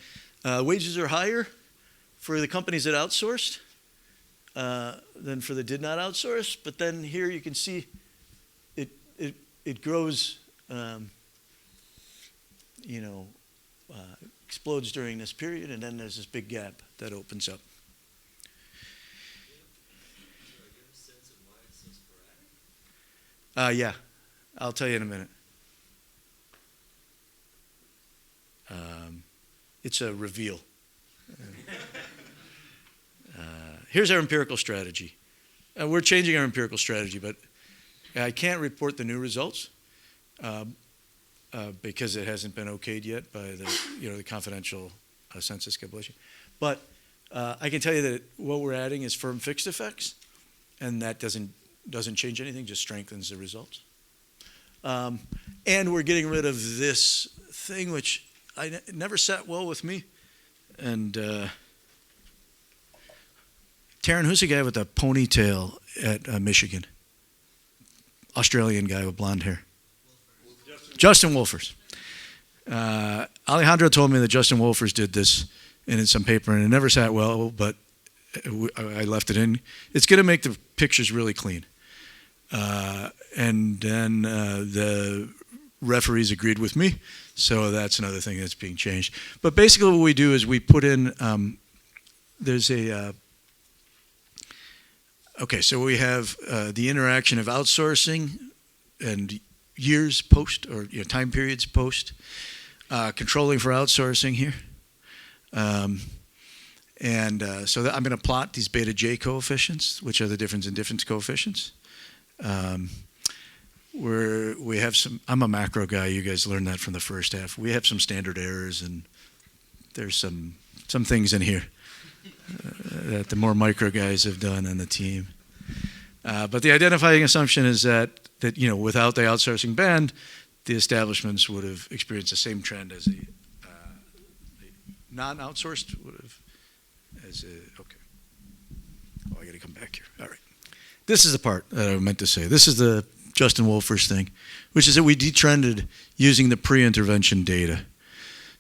Wages are higher for the companies that outsourced than for the did not outsource. But then here you can see it grows, explodes during this period, and then there's this big gap that opens up. Yeah, I'll tell you in a minute. It's a reveal. Here's our empirical strategy. We're changing our empirical strategy, but I can't report the new results because it hasn't been okayed yet by the confidential census calculation. But I can tell you that what we're adding is firm fixed effects, and that doesn't change anything, just strengthens the results. And we're getting rid of this thing which it never sat well with me. And Taryn, who's the guy with the ponytail at Michigan? Australian guy with blonde hair. Justin Wolfers. Alejandro told me that Justin Wolfers did this in some paper, and it never sat well, but I left it in. It's going to make the pictures really clean. And then the referees agreed with me, so that's another thing that's being changed. But basically what we do is we put in, there's a, okay, so we have the interaction of outsourcing and years post, or time periods post, controlling for outsourcing here. So I'm going to plot these beta J coefficients, which are the difference in difference coefficients. We have some, I'm a macro guy, you guys learned that from the first half. We have some standard errors, and there's some things in here that the more micro guys have done on the team. But the identifying assumption is that without the outsourcing ban, the establishments would have experienced the same trend as the non-outsourced would have. Okay. Oh, I got to come back here. All right. This is the part that I meant to say. This is the Justin Wolfers thing, which is that we detrended using the pre-intervention data.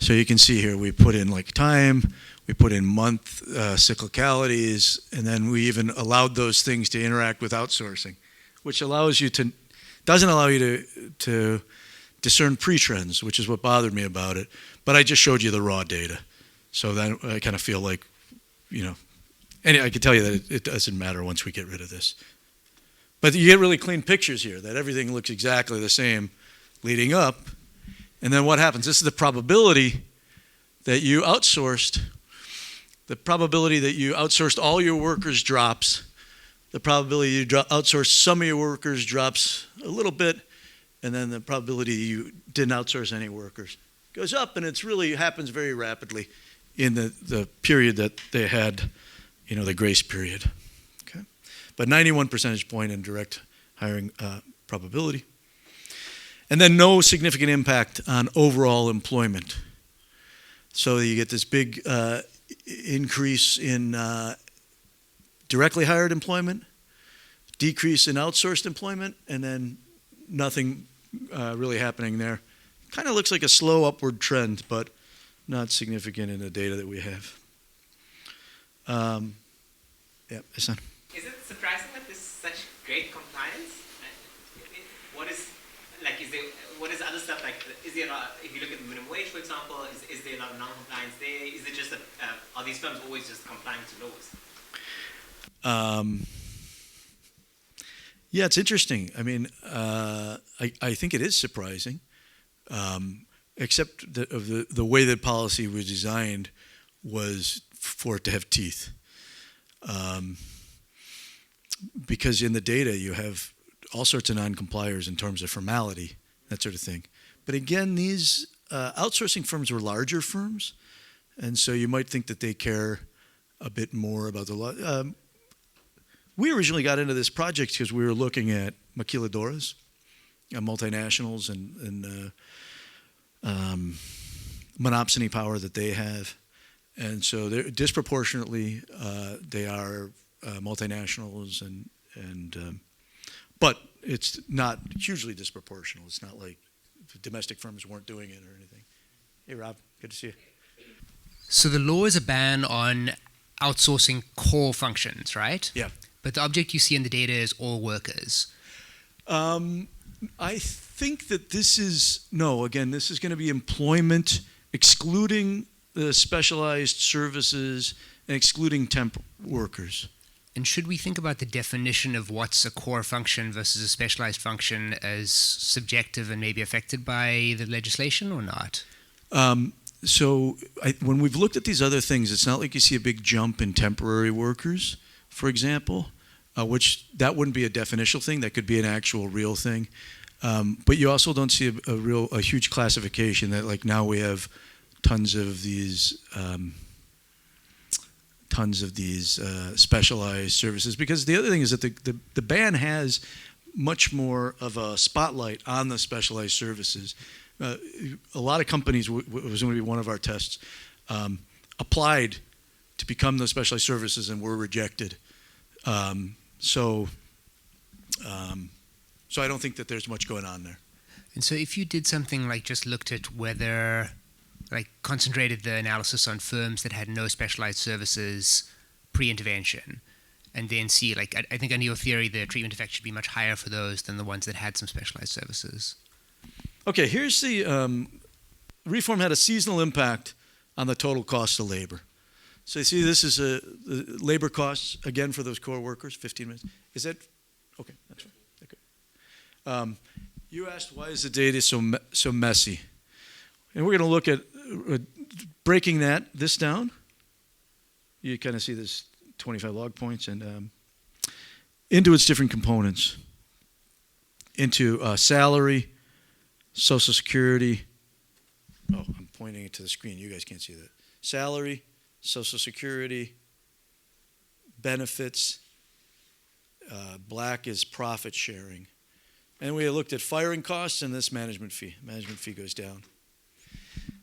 So you can see here we put in like time, we put in month cyclicalities, and then we even allowed those things to interact with outsourcing, which allows you to, doesn't allow you to discern pre-trends, which is what bothered me about it. But I just showed you the raw data. So then I kind of feel like, you know, and I can tell you that it doesn't matter once we get rid of this. But you get really clean pictures here, that everything looks exactly the same leading up. And then what happens? This is the probability that you outsourced. The probability that you outsourced all your workers drops. The probability you outsourced some of your workers drops a little bit. And then the probability you didn't outsource any workers goes up. And it really happens very rapidly in the period that they had, you know, the grace period. Okay? But 91 percentage point in direct hiring probability. And then no significant impact on overall employment. So you get this big increase in directly hired employment, decrease in outsourced employment, and then nothing really happening there. Kind of looks like a slow upward trend, but not significant in the data that we have. Yeah, Hassan. Is it surprising that there's such great compliance? What is, like, what is other stuff, like, is there, if you look at the minimum wage, for example, is there a lot of non-compliance there? Is it just that, are these firms always just complying to laws? Yeah, it's interesting. I mean, I think it is surprising, except the way that policy was designed was for it to have teeth. Because in the data you have all sorts of non-compliers in terms of formality, that sort of thing. But again, these outsourcing firms were larger firms, and so you might think that they care a bit more about the law. We originally got into this project because we were looking at maquiladoras, multinationals, and monopsony power that they have. And so they're disproportionately, they are multinationals, but it's not hugely disproportional. It's not like the domestic firms weren't doing it or anything. Hey, Rob, good to see you. So the law is a ban on outsourcing core functions, right? Yeah. But the object you see in the data is all workers. I think that this is, no, again, this is going to be employment excluding the specialized services and excluding temp workers. And should we think about the definition of what's a core function versus a specialized function as subjective and maybe affected by the legislation or not? So when we've looked at these other things, it's not like you see a big jump in temporary workers, for example, which that wouldn't be a definitional thing. That could be an actual real thing. But you also don't see a huge classification that, like, now we have tons of these specialized services. Because the other thing is that the ban has much more of a spotlight on the specialized services. A lot of companies, was going to be one of our tests, applied to become the specialized services and were rejected. So I don't think that there's much going on there. And so if you did something like just looked at whether, like, concentrated the analysis on firms that had no specialized services pre-intervention, and then see, like, I think under your theory, the treatment effect should be much higher for those than the ones that had some specialized services. Okay, here's the reform had a seasonal impact on the total cost of labor. So you see, this is the labor costs, again, for those core workers, 15 minutes. Is that, okay, that's fine. Okay. You asked, why is the data so messy? And we're going to look at breaking this down. You kind of see this 25 log points and into its different components. Into salary, Social Security. Oh, I'm pointing it to the screen. You guys can't see that. Salary, Social Security, benefits. Black is profit sharing. And we looked at firing costs and this management fee. Management fee goes down.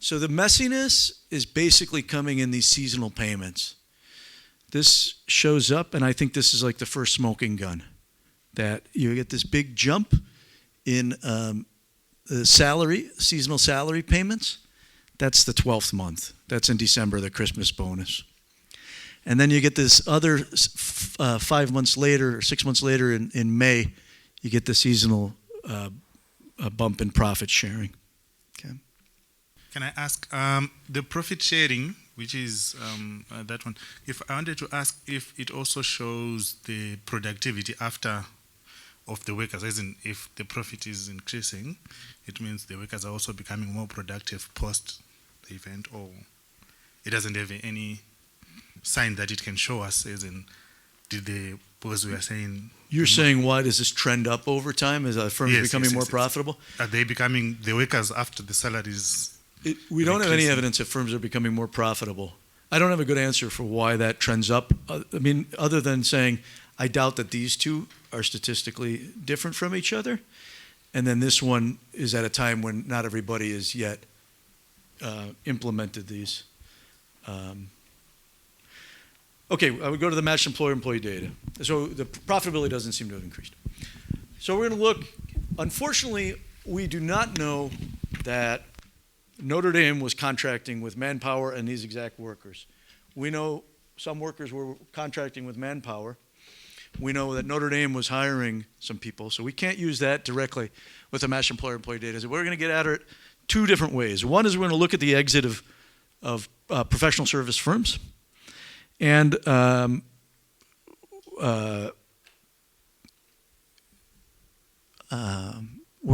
So the messiness is basically coming in these seasonal payments. This shows up, and I think this is like the first smoking gun, that you get this big jump in the seasonal salary payments That's the 12th month. That's in December, the Christmas bonus. And then you get this other 5 months later, or 6 months later in May, you get the seasonal bump in profit sharing. Okay. Can I ask, the profit sharing, which is that one, if I wanted to ask if it also shows the productivity after of the workers, as in if the profit is increasing, it means the workers are also becoming more productive post the event, or it doesn't have any sign that it can show us, as in, because we are saying... You're saying why does this trend up over time as firms becoming more profitable? Are they becoming, the workers after the salaries... We don't have any evidence that firms are becoming more profitable. I don't have a good answer for why that trends up. I mean, other than saying, I doubt that these two are statistically different from each other. And then this one is at a time when not everybody has yet implemented these. Okay, I would go to the matched employer-employee data. So the profitability doesn't seem to have increased. So we're going to look, unfortunately, we do not know that Notre Dame was contracting with Manpower and these exact workers. We know some workers were contracting with Manpower. We know that Notre Dame was hiring some people, so we can't use that directly with the matched employer-employee data. So we're going to get at it two different ways. One is we're going to look at the exit of professional service firms, and we're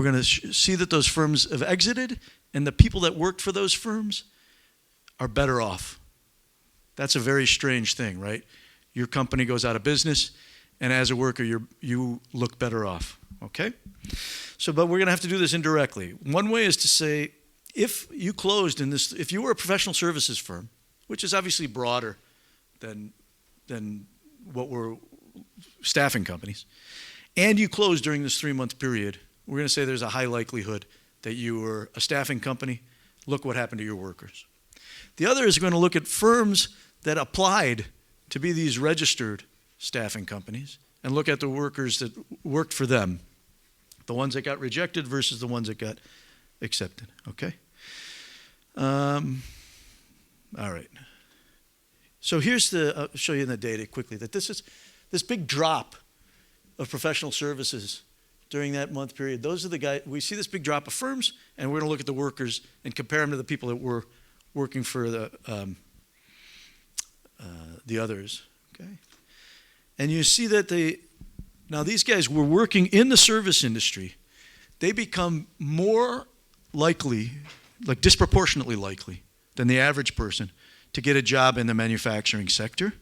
going to see that those firms have exited, and the people that worked for those firms are better off. That's a very strange thing, right? Your company goes out of business, and as a worker, you look better off, okay? So, but we're going to have to do this indirectly. One way is to say, if you closed in this, if you were a professional services firm, which is obviously broader than what were staffing companies, and you closed during this 3-month period, we're going to say there's a high likelihood that you were a staffing company. Look what happened to your workers. The other is we're going to look at firms that applied to be these registered staffing companies and look at the workers that worked for them, the ones that got rejected versus the ones that got accepted, okay? All right. So here's I'll show you in the data quickly, that this big drop of professional services during that month period. Those are the guys, we see this big drop of firms, and we're going to look at the workers and compare them to the people that were working for the others, okay? And you see that now these guys were working in the service industry. They become more likely, like disproportionately likely, than the average person to get a job in the manufacturing sector.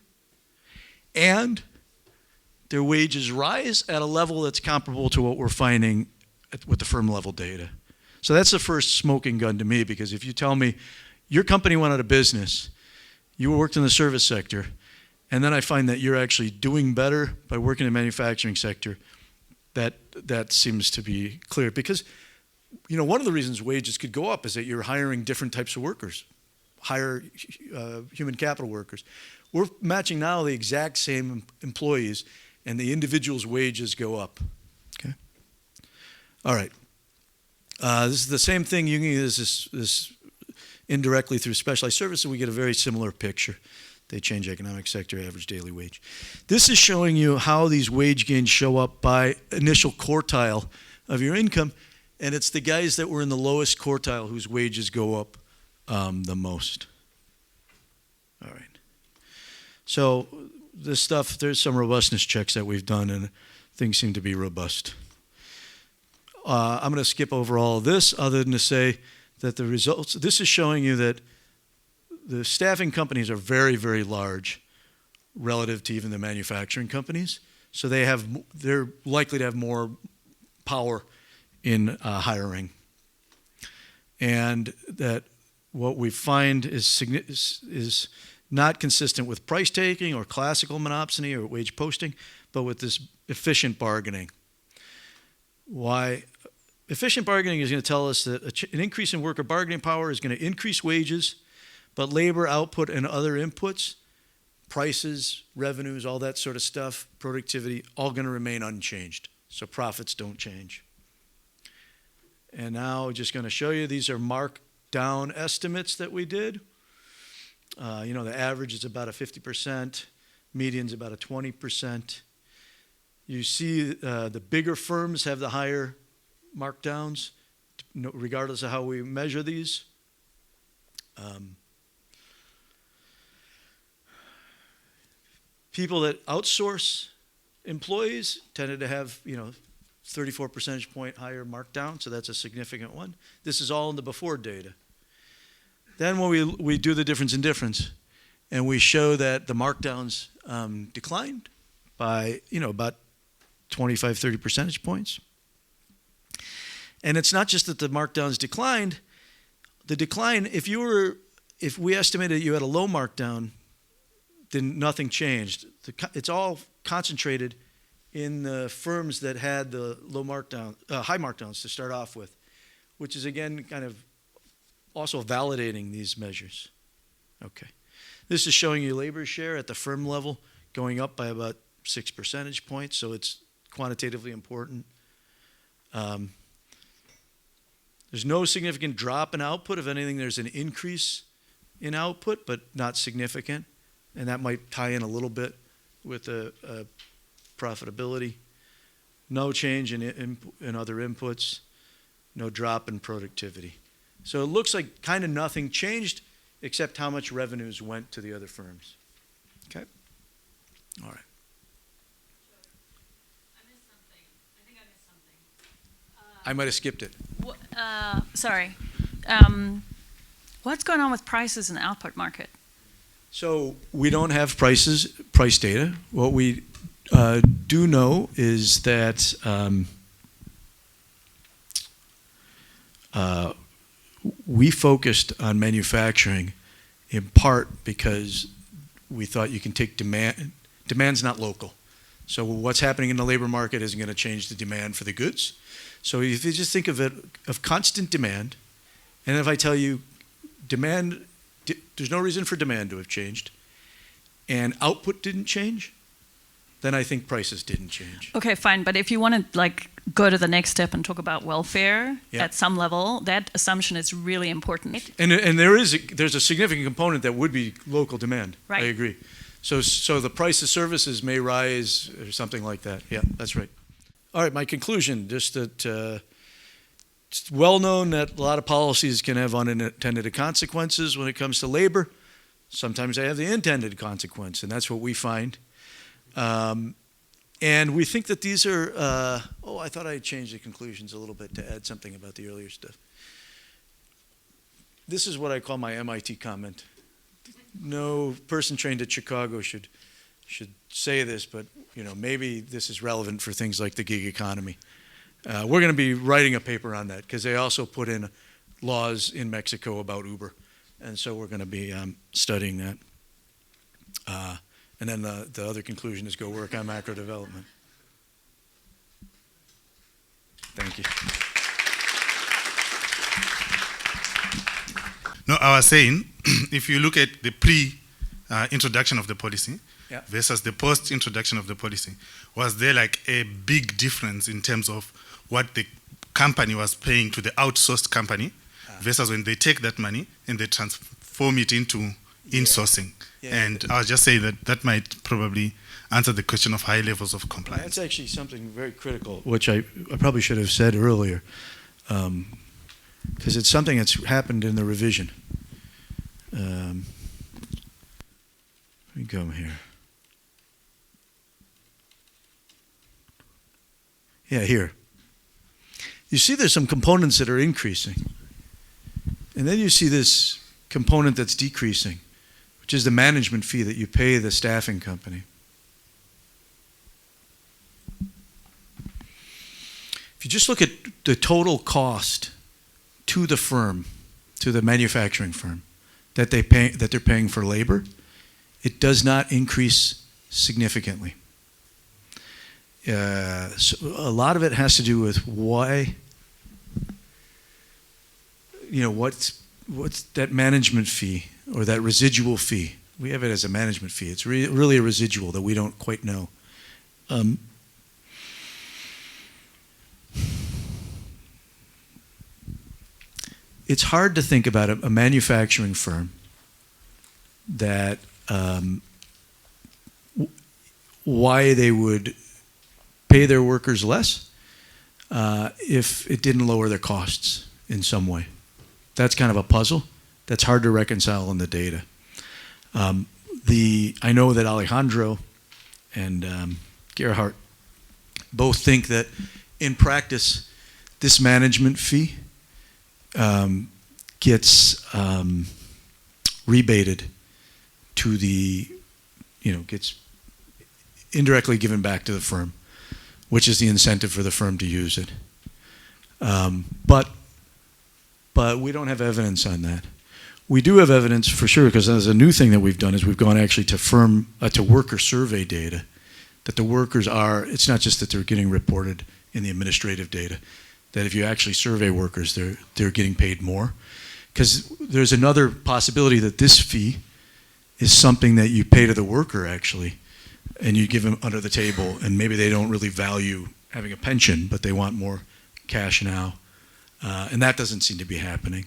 And their wages rise at a level that's comparable to what we're finding with the firm level data. So that's the first smoking gun to me, because if you tell me your company went out of business, you worked in the service sector, and then I find that you're actually doing better by working in the manufacturing sector, that seems to be clear. Because, you know, one of the reasons wages could go up is that you're hiring different types of workers, higher human capital workers. We're matching now the exact same employees, and the individual's wages go up, okay? All right. This is the same thing. You can use this indirectly through specialized services. We get a very similar picture. They change economic sector average daily wage. This is showing you how these wage gains show up by initial quartile of your income, and it's the guys that were in the lowest quartile whose wages go up the most. All right. So this stuff, there's some robustness checks that we've done, and things seem to be robust. I'm going to skip over all of this other than to say that the results, this is showing you that the staffing companies are very, very large relative to even the manufacturing companies. So they're likely to have more power in hiring. And that what we find is not consistent with price taking or classical monopsony or wage posting, but with this efficient bargaining. Why? Efficient bargaining is going to tell us that an increase in worker bargaining power is going to increase wages, but labor output and other inputs, prices, revenues, all that sort of stuff, productivity, all going to remain unchanged. So profits don't change. And now just going to show you, these are marked markdown estimates that we did. The average is about a 50%, median's about a 20%. You see the bigger firms have the higher markdowns, regardless of how we measure these. People that outsource employees tended to have, 34 percentage point higher markdown, so that's a significant one. This is all in the before data. Then when we do the difference in difference, and we show that the markdowns declined by, about 25, 30 percentage points. And it's not just that the markdowns declined. The decline, if we estimated you had a low markdown, then nothing changed. It's all concentrated in the firms that had the high markdowns to start off with, which is again kind of also validating these measures. Okay. This is showing you labor share at the firm level going up by about 6 percentage points, so it's quantitatively important. There's no significant drop in output. If anything, there's an increase in output, but not significant. And that might tie in a little bit with the profitability. No change in other inputs. No drop in productivity. So it looks like kind of nothing changed except how much revenues went to the other firms. Okay? All right. I might have skipped it. Sorry. What's going on with prices in the output market? So we don't have price data. What we do know is that we focused on manufacturing in part because we thought you can take demand. Demand's not local. So what's happening in the labor market isn't going to change the demand for the goods. So if you just think of it of constant demand, and if I tell you demand, there's no reason for demand to have changed, and output didn't change, then I think prices didn't change. Okay, fine. But if you want to go to the next step and talk about welfare at some level, that assumption is really important. And there's a significant component that would be local demand. Right. I agree. So the price of services may rise or something like that. Yeah, that's right. All right, my conclusion, just that it's well known that a lot of policies can have unintended consequences when it comes to labor. Sometimes they have the intended consequence, and that's what we find. And we think that these are, I thought I changed the conclusions a little bit to add something about the earlier stuff. This is what I call my MIT comment. No person trained at Chicago should say this, but maybe this is relevant for things like the gig economy. We're going to be writing a paper on that because they also put in laws in Mexico about Uber, and so we're going to be studying that. And then the other conclusion is go work on macro development. Thank you. No, I was saying, if you look at the pre-introduction of the policy versus the post-introduction of the policy, was there like a big difference in terms of what the company was paying to the outsourced company versus when they take that money and they transform it into insourcing? And I was just saying that might probably answer the question of high levels of compliance. That's actually something very critical, which I probably should have said earlier, because it's something that's happened in the revision. Let me go here. Yeah, here. You see there's some components that are increasing. And then you see this component that's decreasing, which is the management fee that you pay the staffing company. If you just look at the total cost to the firm, to the manufacturing firm, that they're paying for labor, it does not increase significantly. So a lot of it has to do with why, what's that management fee or that residual fee. We have it as a management fee. It's really a residual that we don't quite know. it's hard to think about a manufacturing firm that why they would pay their workers less if it didn't lower their costs in some way. That's kind of a puzzle that's hard to reconcile in the data. I know that Alejandro and Gerhardt both think that in practice this management fee gets rebated to the, gets indirectly given back to the firm, which is the incentive for the firm to use it. But we don't have evidence on that. We do have evidence for sure, because there's a new thing that we've done is we've gone actually to worker survey data, that the workers are, it's not just that they're getting reported in the administrative data, that if you actually survey workers, they're getting paid more. Because there's another possibility that this fee is something that you pay to the worker actually, and you give them under the table, and maybe they don't really value having a pension, but they want more cash now. And that doesn't seem to be happening.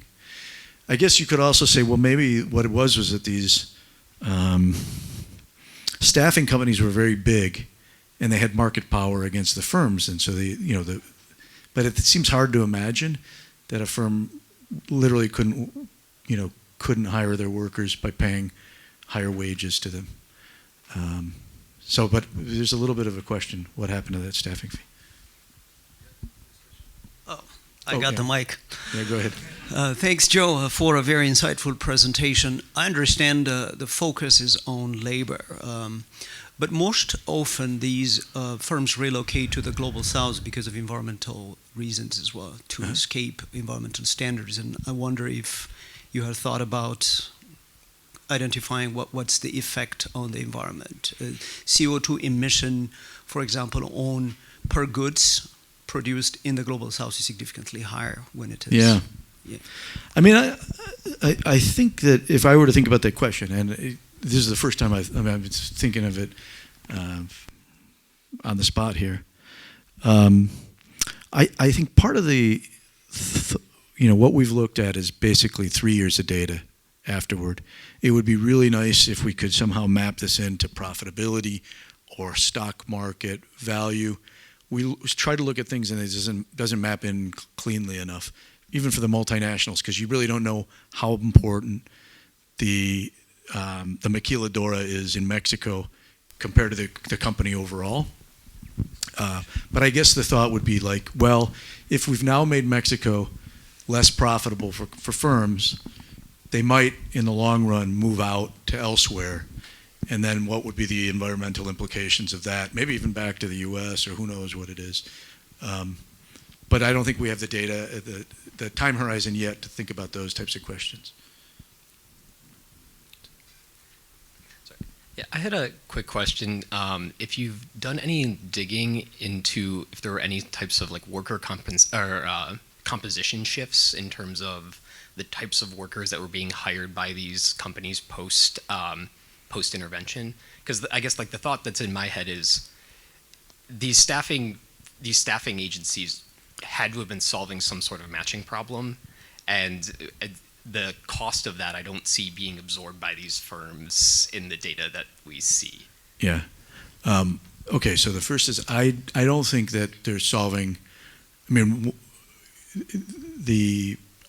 I guess you could also say, well, maybe what it was that these staffing companies were very big, and they had market power against the firms, and so but it seems hard to imagine that a firm literally couldn't hire their workers by paying higher wages to them. But there's a little bit of a question, what happened to that staffing fee? I got the mic. Yeah, go ahead. Thanks, Joe, for a very insightful presentation. I understand the focus is on labor, but most often these firms relocate to the global south because of environmental reasons as well, to escape environmental standards. And I wonder if you have thought about identifying what's the effect on the environment. CO2 emission, for example, on per goods produced in the global south is significantly higher when it is. Yeah. I mean, I think that if I were to think about that question, and this is the first time I've been thinking of it on the spot here, I think part of what we've looked at is basically 3 years of data afterward. It would be really nice if we could somehow map this into profitability or stock market value. We try to look at things and it doesn't map in cleanly enough, even for the multinationals, because you really don't know how important the maquiladora is in Mexico compared to the company overall. But I guess the thought would be like, well, if we've now made Mexico less profitable for firms, they might, in the long run, move out to elsewhere. And then what would be the environmental implications of that? Maybe even back to the U.S. or who knows what it is. But I don't think we have the data, the time horizon yet to think about those types of questions. Sorry. Yeah, I had a quick question. If you've done any digging into if there were any types of like worker composition shifts in terms of the types of workers that were being hired by these companies post intervention, because I guess like the thought that's in my head is these staffing agencies had to have been solving some sort of matching problem, and the cost of that I don't see being absorbed by these firms in the data that we see. Yeah. Okay. So the first is I don't think that they're solving. I mean,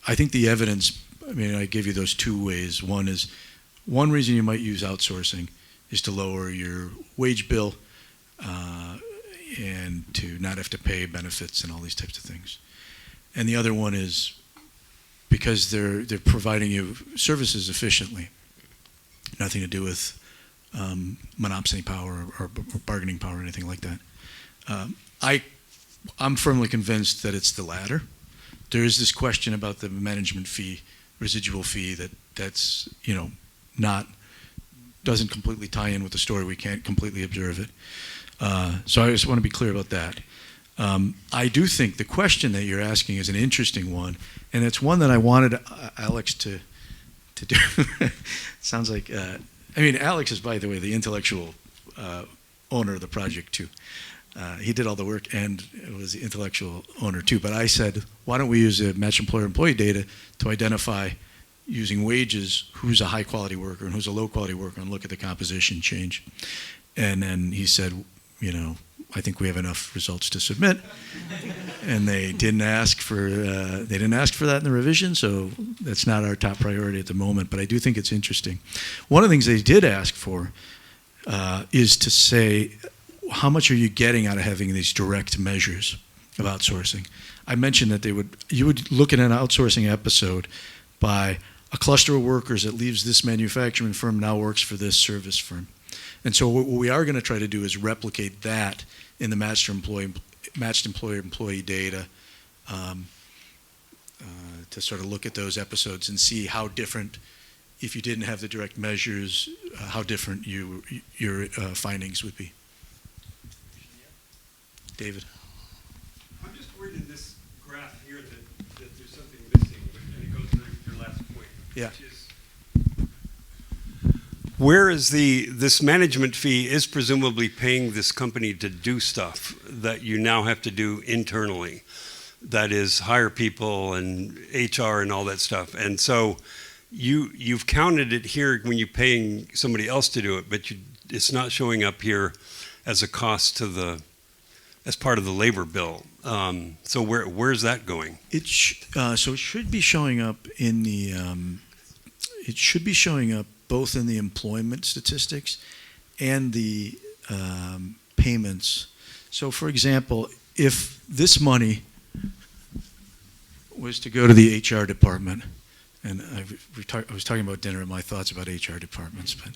I think the evidence. I mean, I gave you those two ways. One reason you might use outsourcing is to lower your wage bill and to not have to pay benefits and all these types of things. And the other one is because they're providing you services efficiently. Nothing to do with monopsony power or bargaining power or anything like that. I'm firmly convinced that it's the latter. There is this question about the management fee, residual fee that's doesn't completely tie in with the story. We can't completely observe it. So I just want to be clear about that. I do think the question that you're asking is an interesting one, and it's one that I wanted Alex to do. Sounds like, Alex is, by the way, the intellectual owner of the project too. he did all the work and was the intellectual owner too. But I said, why don't we use the matched employer-employee data to identify, using wages, who's a high-quality worker and who's a low-quality worker, and look at the composition change. And then he said, I think we have enough results to submit. And they didn't ask for that in the revision, so that's not our top priority at the moment. But I do think it's interesting. One of the things they did ask for is to say, how much are you getting out of having these direct measures of outsourcing? I mentioned that you would look at an outsourcing episode by a cluster of workers that leaves this manufacturing firm, now works for this service firm. And so what we are going to try to do is replicate that in the matched employer-employee data to sort of look at those episodes and see how different, if you didn't have the direct measures, how different your findings would be. David. I'm just worried in this graph here that there's something missing, and it goes to your last point. Yeah. Which is, where is this management fee is presumably paying this company to do stuff that you now have to do internally. That is hire people and HR and all that stuff. And so you've counted it here when you're paying somebody else to do it, but it's not showing up here as a cost as part of the labor bill. So where's that going? So it should be showing up in the. It should be showing up both in the employment statistics and the payments. So, for example, if this money was to go to the HR department, and I was talking about dinner and my thoughts about HR departments, but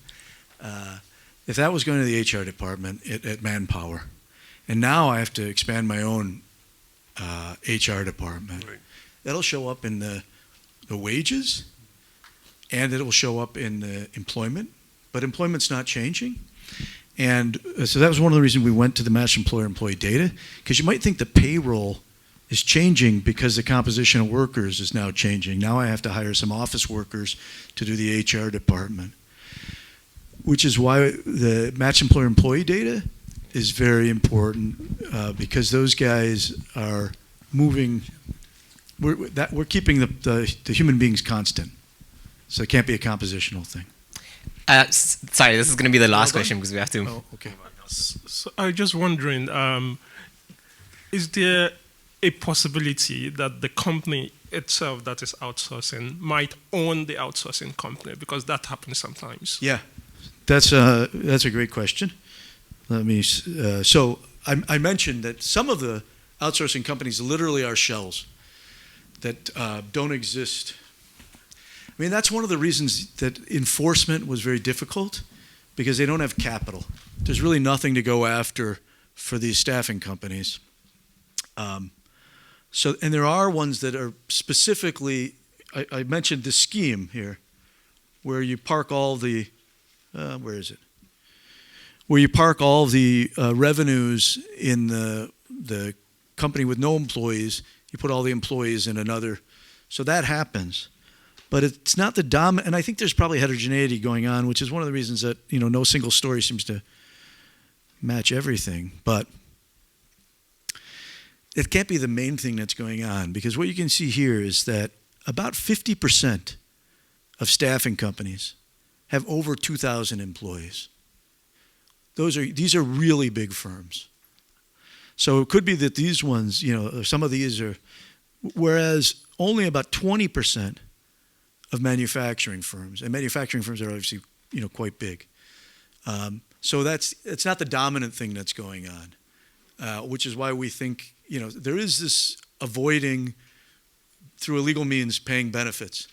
if that was going to the HR department at Manpower, and now I have to expand my own HR department, Right. That'll show up in the wages, and it will show up in the employment, but employment's not changing. And so that was one of the reasons we went to the matched employer-employee data, because you might think the payroll is changing because the composition of workers is now changing. Now I have to hire some office workers to do the HR department, which is why the matched employer-employee data is very important, because those guys are moving. We're keeping the human beings constant. So it can't be a compositional thing. Sorry, this is going to be the last question because we have to. Oh, okay. So I was just wondering, is there a possibility that the company itself that is outsourcing might own the outsourcing company? Because that happens sometimes. Yeah, that's a great question. Let me. So I mentioned that some of the outsourcing companies literally are shells that don't exist. I mean, that's one of the reasons that enforcement was very difficult, because they don't have capital. There's really nothing to go after for these staffing companies. And there are ones that are specifically, I mentioned the scheme here, where you park all the, where is it? Where you park all the revenues in the company with no employees, you put all the employees in another. So that happens. But it's not the dominant, and I think there's probably heterogeneity going on, which is one of the reasons that no single story seems to match everything. But it can't be the main thing that's going on, because what you can see here is that about 50% of staffing companies have over 2,000 employees. These are really big firms. So it could be that these ones, some of these are, whereas only about 20% of manufacturing firms, and manufacturing firms are obviously, quite big. So it's not the dominant thing that's going on, which is why we think, there is this avoiding through illegal means paying benefits,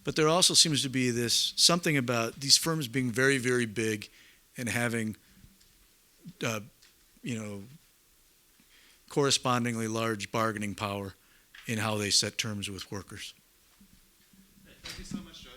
but there also seems to be this something about these firms being very, very big and having, correspondingly large bargaining power in how they set terms with workers. Thank you so much, Joe.